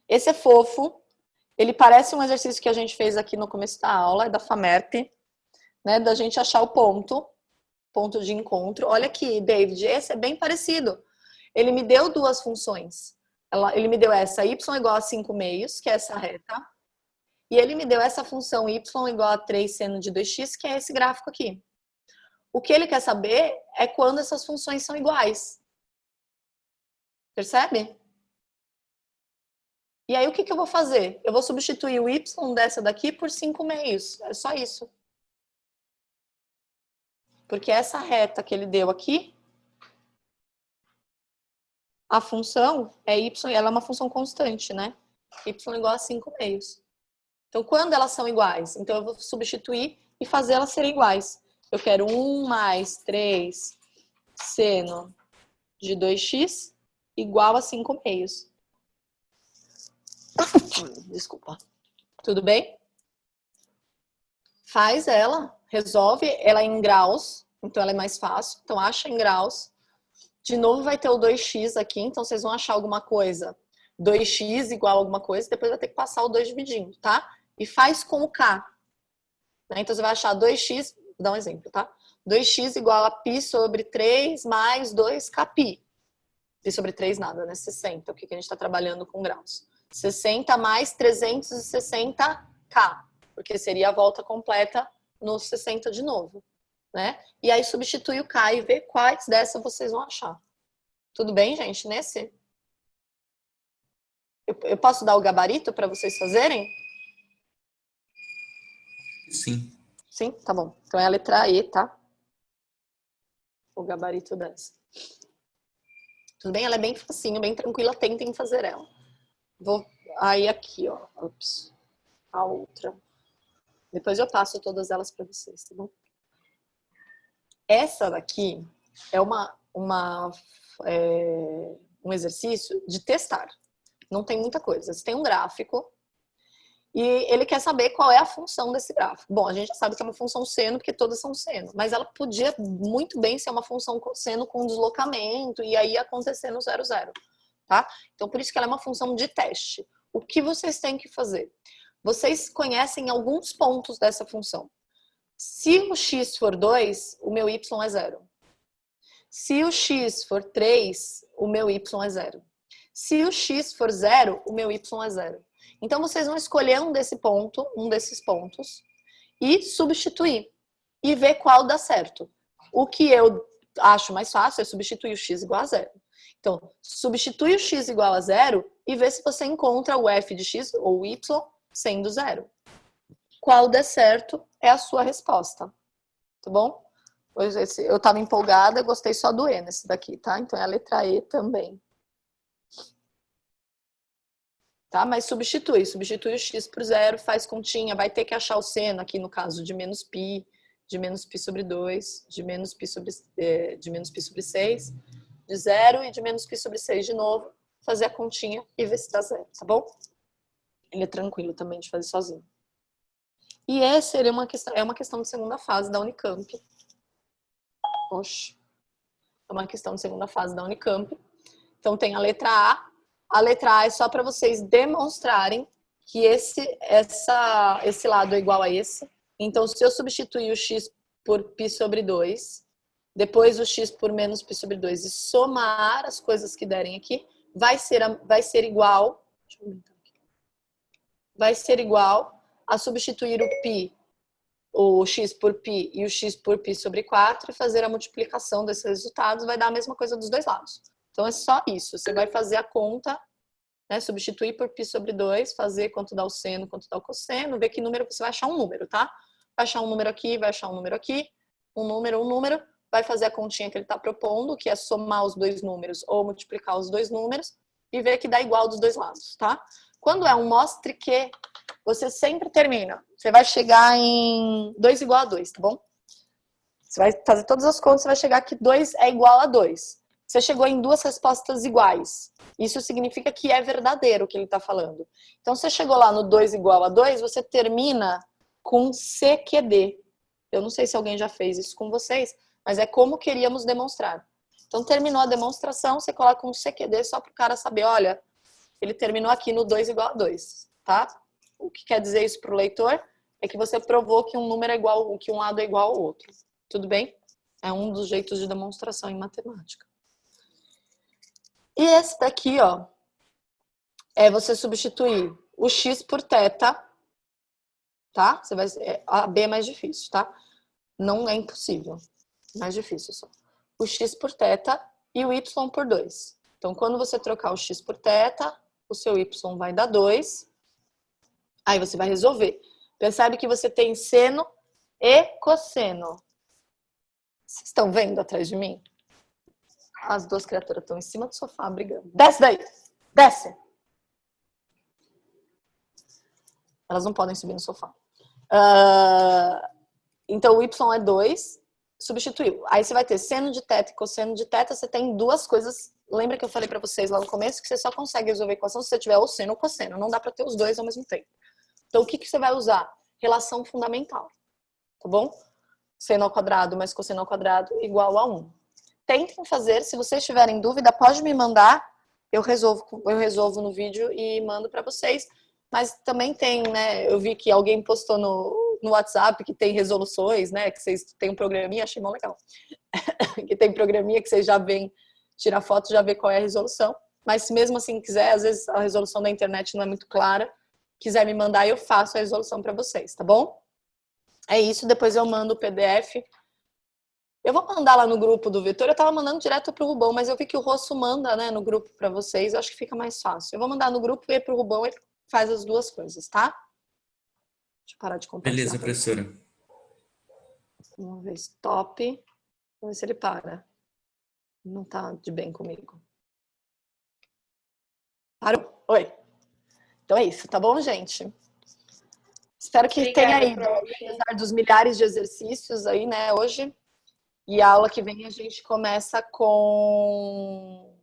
Esse é fofo. Ele parece um exercício que a gente fez aqui no começo da aula, é da FAMERP, né? Da gente achar o ponto de encontro. Olha aqui, David, esse é bem parecido. Ele me deu 2 funções. Ele me deu essa y igual a 5/2, que é essa reta. E ele me deu essa função y igual a 3 seno de 2x, que é esse gráfico aqui. O que ele quer saber é quando essas funções são iguais. Percebe? E aí o que eu vou fazer? Eu vou substituir o y dessa daqui por 5/2. É só isso. Porque essa reta que ele deu aqui, a função é y, ela é uma função constante, né? Y igual a 5/2. Então, quando elas são iguais? Então, eu vou substituir e fazer elas serem iguais. Eu quero 1 mais 3 seno de 2x igual a 5/2. Desculpa. Tudo bem? Faz ela, resolve. Ela é em graus, então ela é mais fácil. Então, acha em graus. De novo, vai ter o 2x aqui, então vocês vão achar alguma coisa. 2x igual a alguma coisa, depois vai ter que passar o 2 dividindo, tá? E faz com o K. Né? Então, você vai achar 2x, vou dar um exemplo, tá? 2x igual a π sobre 3 mais 2kπ. Π sobre 3 nada, né? 60, o que a gente está trabalhando com graus. 60 mais 360k, porque seria a volta completa no 60 de novo, né? E aí substitui o K e vê quais dessas vocês vão achar. Tudo bem, gente? Nesse? Eu posso dar o gabarito para vocês fazerem? Sim. Sim? Tá bom. Então é a letra E, tá? O gabarito dessa. Tudo bem? Ela é bem facinho, bem tranquila. Tentem fazer ela. Vou... Aí aqui, ó. Ops. A outra. Depois eu passo todas elas para vocês, tá bom? Essa daqui é uma um exercício de testar. Não tem muita coisa. Você tem um gráfico e ele quer saber qual é a função desse gráfico. Bom, a gente já sabe que é uma função seno, porque todas são seno, mas ela podia muito bem ser uma função cosseno com deslocamento e aí acontecer no 0, 0, tá? Então, por isso que ela é uma função de teste. O que vocês têm que fazer? Vocês conhecem alguns pontos dessa função. Se o x for 2, o meu y é 0. Se o x for 3, o meu y é 0. Se o x for 0, o meu y é 0. Então, vocês vão escolher um desses pontos, e substituir. E ver qual dá certo. O que eu acho mais fácil é substituir o x igual a 0. Então, substitui o x igual a 0 e vê se você encontra o f de x ou y sendo 0. Qual der certo é a sua resposta. Tá bom? Eu estava empolgada, gostei só do E nesse daqui, tá? Então é a letra E também. Tá? Mas substitui o x por 0, faz continha, vai ter que achar o seno aqui no caso de menos pi sobre 2, de menos pi sobre 6, de 0 e de menos pi sobre 6 de novo, fazer a continha e ver se dá 0, tá bom? Ele é tranquilo também de fazer sozinho. E essa seria é uma questão de segunda fase da Unicamp. Oxe. É uma questão de segunda fase da Unicamp. Então tem a letra A. A letra A é só para vocês demonstrarem que esse lado é igual a esse. Então, se eu substituir o x por π sobre 2, depois o x por menos π sobre 2 e somar as coisas que derem aqui, vai ser igual... Deixa eu aumentar aqui. Vai ser igual a substituir o x por π e o x por π sobre 4 e fazer a multiplicação desses resultados, vai dar a mesma coisa dos dois lados. Então, é só isso. Você vai fazer a conta, né? Substituir por π sobre 2, fazer quanto dá o seno, quanto dá o cosseno, ver que número você vai achar um número, tá? Vai achar um número aqui, vai achar um número aqui, um número, vai fazer a continha que ele está propondo, que é somar os dois números ou multiplicar os dois números e ver que dá igual dos dois lados, tá? Quando é um mostre que, você sempre termina. Você vai chegar em 2 igual a 2, tá bom? Você vai fazer todas as contas, você vai chegar que 2 é igual a 2. Você chegou em duas respostas iguais. Isso significa que é verdadeiro o que ele está falando. Então, você chegou lá no 2 igual a 2, você termina com CQD. Eu não sei se alguém já fez isso com vocês, mas é como queríamos demonstrar. Então, terminou a demonstração, você coloca um CQD só para o cara saber, olha, ele terminou aqui no 2 igual a 2, tá? O que quer dizer isso para o leitor é que você provou que um número é igual, que um lado é igual ao outro. Tudo bem? É um dos jeitos de demonstração em matemática. E esse daqui, ó, é você substituir o x por θ, tá? Você vai, a B é mais difícil, tá? Não é impossível, mais difícil só. O x por θ e o y por 2. Então, quando você trocar o x por θ, o seu y vai dar 2. Aí você vai resolver. Percebe que você tem seno e cosseno. Vocês estão vendo atrás de mim? As duas criaturas estão em cima do sofá brigando. Desce daí! Desce! Elas não podem subir no sofá. Então, o y é 2. Substituiu. Aí você vai ter seno de θ e cosseno de θ. Você tem duas coisas. Lembra que eu falei pra vocês lá no começo que você só consegue resolver a equação se você tiver ou seno ou cosseno. Não dá pra ter os dois ao mesmo tempo. Então, o que você vai usar? Relação fundamental. Tá bom? Seno ao quadrado mais cosseno ao quadrado igual a 1. Tentem fazer. Se vocês tiverem dúvida, pode me mandar. Eu resolvo no vídeo e mando pra vocês. Mas também tem, né? Eu vi que alguém postou no WhatsApp que tem resoluções, né? Que vocês têm um programinha, achei mó legal. Que tem programinha que vocês já veem, tira foto, já vê qual é a resolução. Mas se mesmo assim quiser, às vezes a resolução da internet não é muito clara, quiser me mandar, eu faço a resolução para vocês, tá bom? É isso, depois eu mando o PDF. Eu vou mandar lá no grupo do Vitor, eu tava mandando direto pro Rubão, mas eu vi que o Rosso manda, né, no grupo para vocês, eu acho que fica mais fácil. Eu vou mandar no grupo e pro Rubão ele faz as duas coisas, tá? Deixa eu parar de compartilhar. Beleza, professora. Vamos ver, stop. Vamos ver se ele para. Não tá de bem comigo. Parou? Oi. Então é isso, tá bom, gente? Espero que tenha ido, apesar dos milhares de exercícios aí, né, hoje. E a aula que vem a gente começa com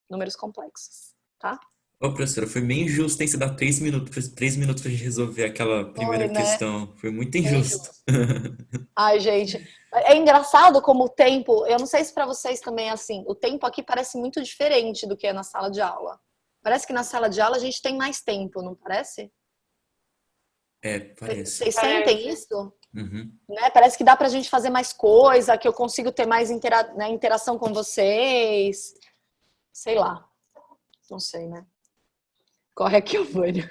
números complexos, tá? Ô, professora, foi meio injusto, hein? Você dar 3 minutos pra gente resolver aquela primeira Foi, né? questão. Foi muito Bem injusto. Ai, gente, é engraçado como o tempo, eu não sei se pra vocês também é assim, o tempo aqui parece muito diferente do que é na sala de aula. Parece que na sala de aula a gente tem mais tempo, não parece? É, parece. Vocês sentem isso? Uhum. Né? Parece que dá pra gente fazer mais coisa, que eu consigo ter mais interação com vocês. Sei lá. Não sei, né? Corre aqui, ô Vânia.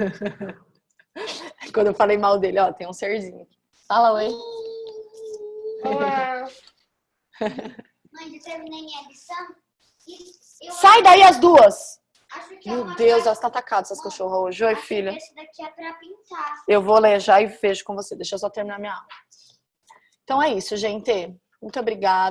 Quando eu falei mal dele, ó, tem um serzinho aqui. Fala, oi. Olá. Mãe, eu terminei minha lição. Sai daí as duas! Acho que é Meu uma Deus, caixa- elas estão atacadas, essas cachorras hoje. Oi, acho que filha. esse daqui é pra pintar. Eu vou ler já e vejo com você. Deixa eu só terminar minha aula. Então é isso, gente. Muito obrigada.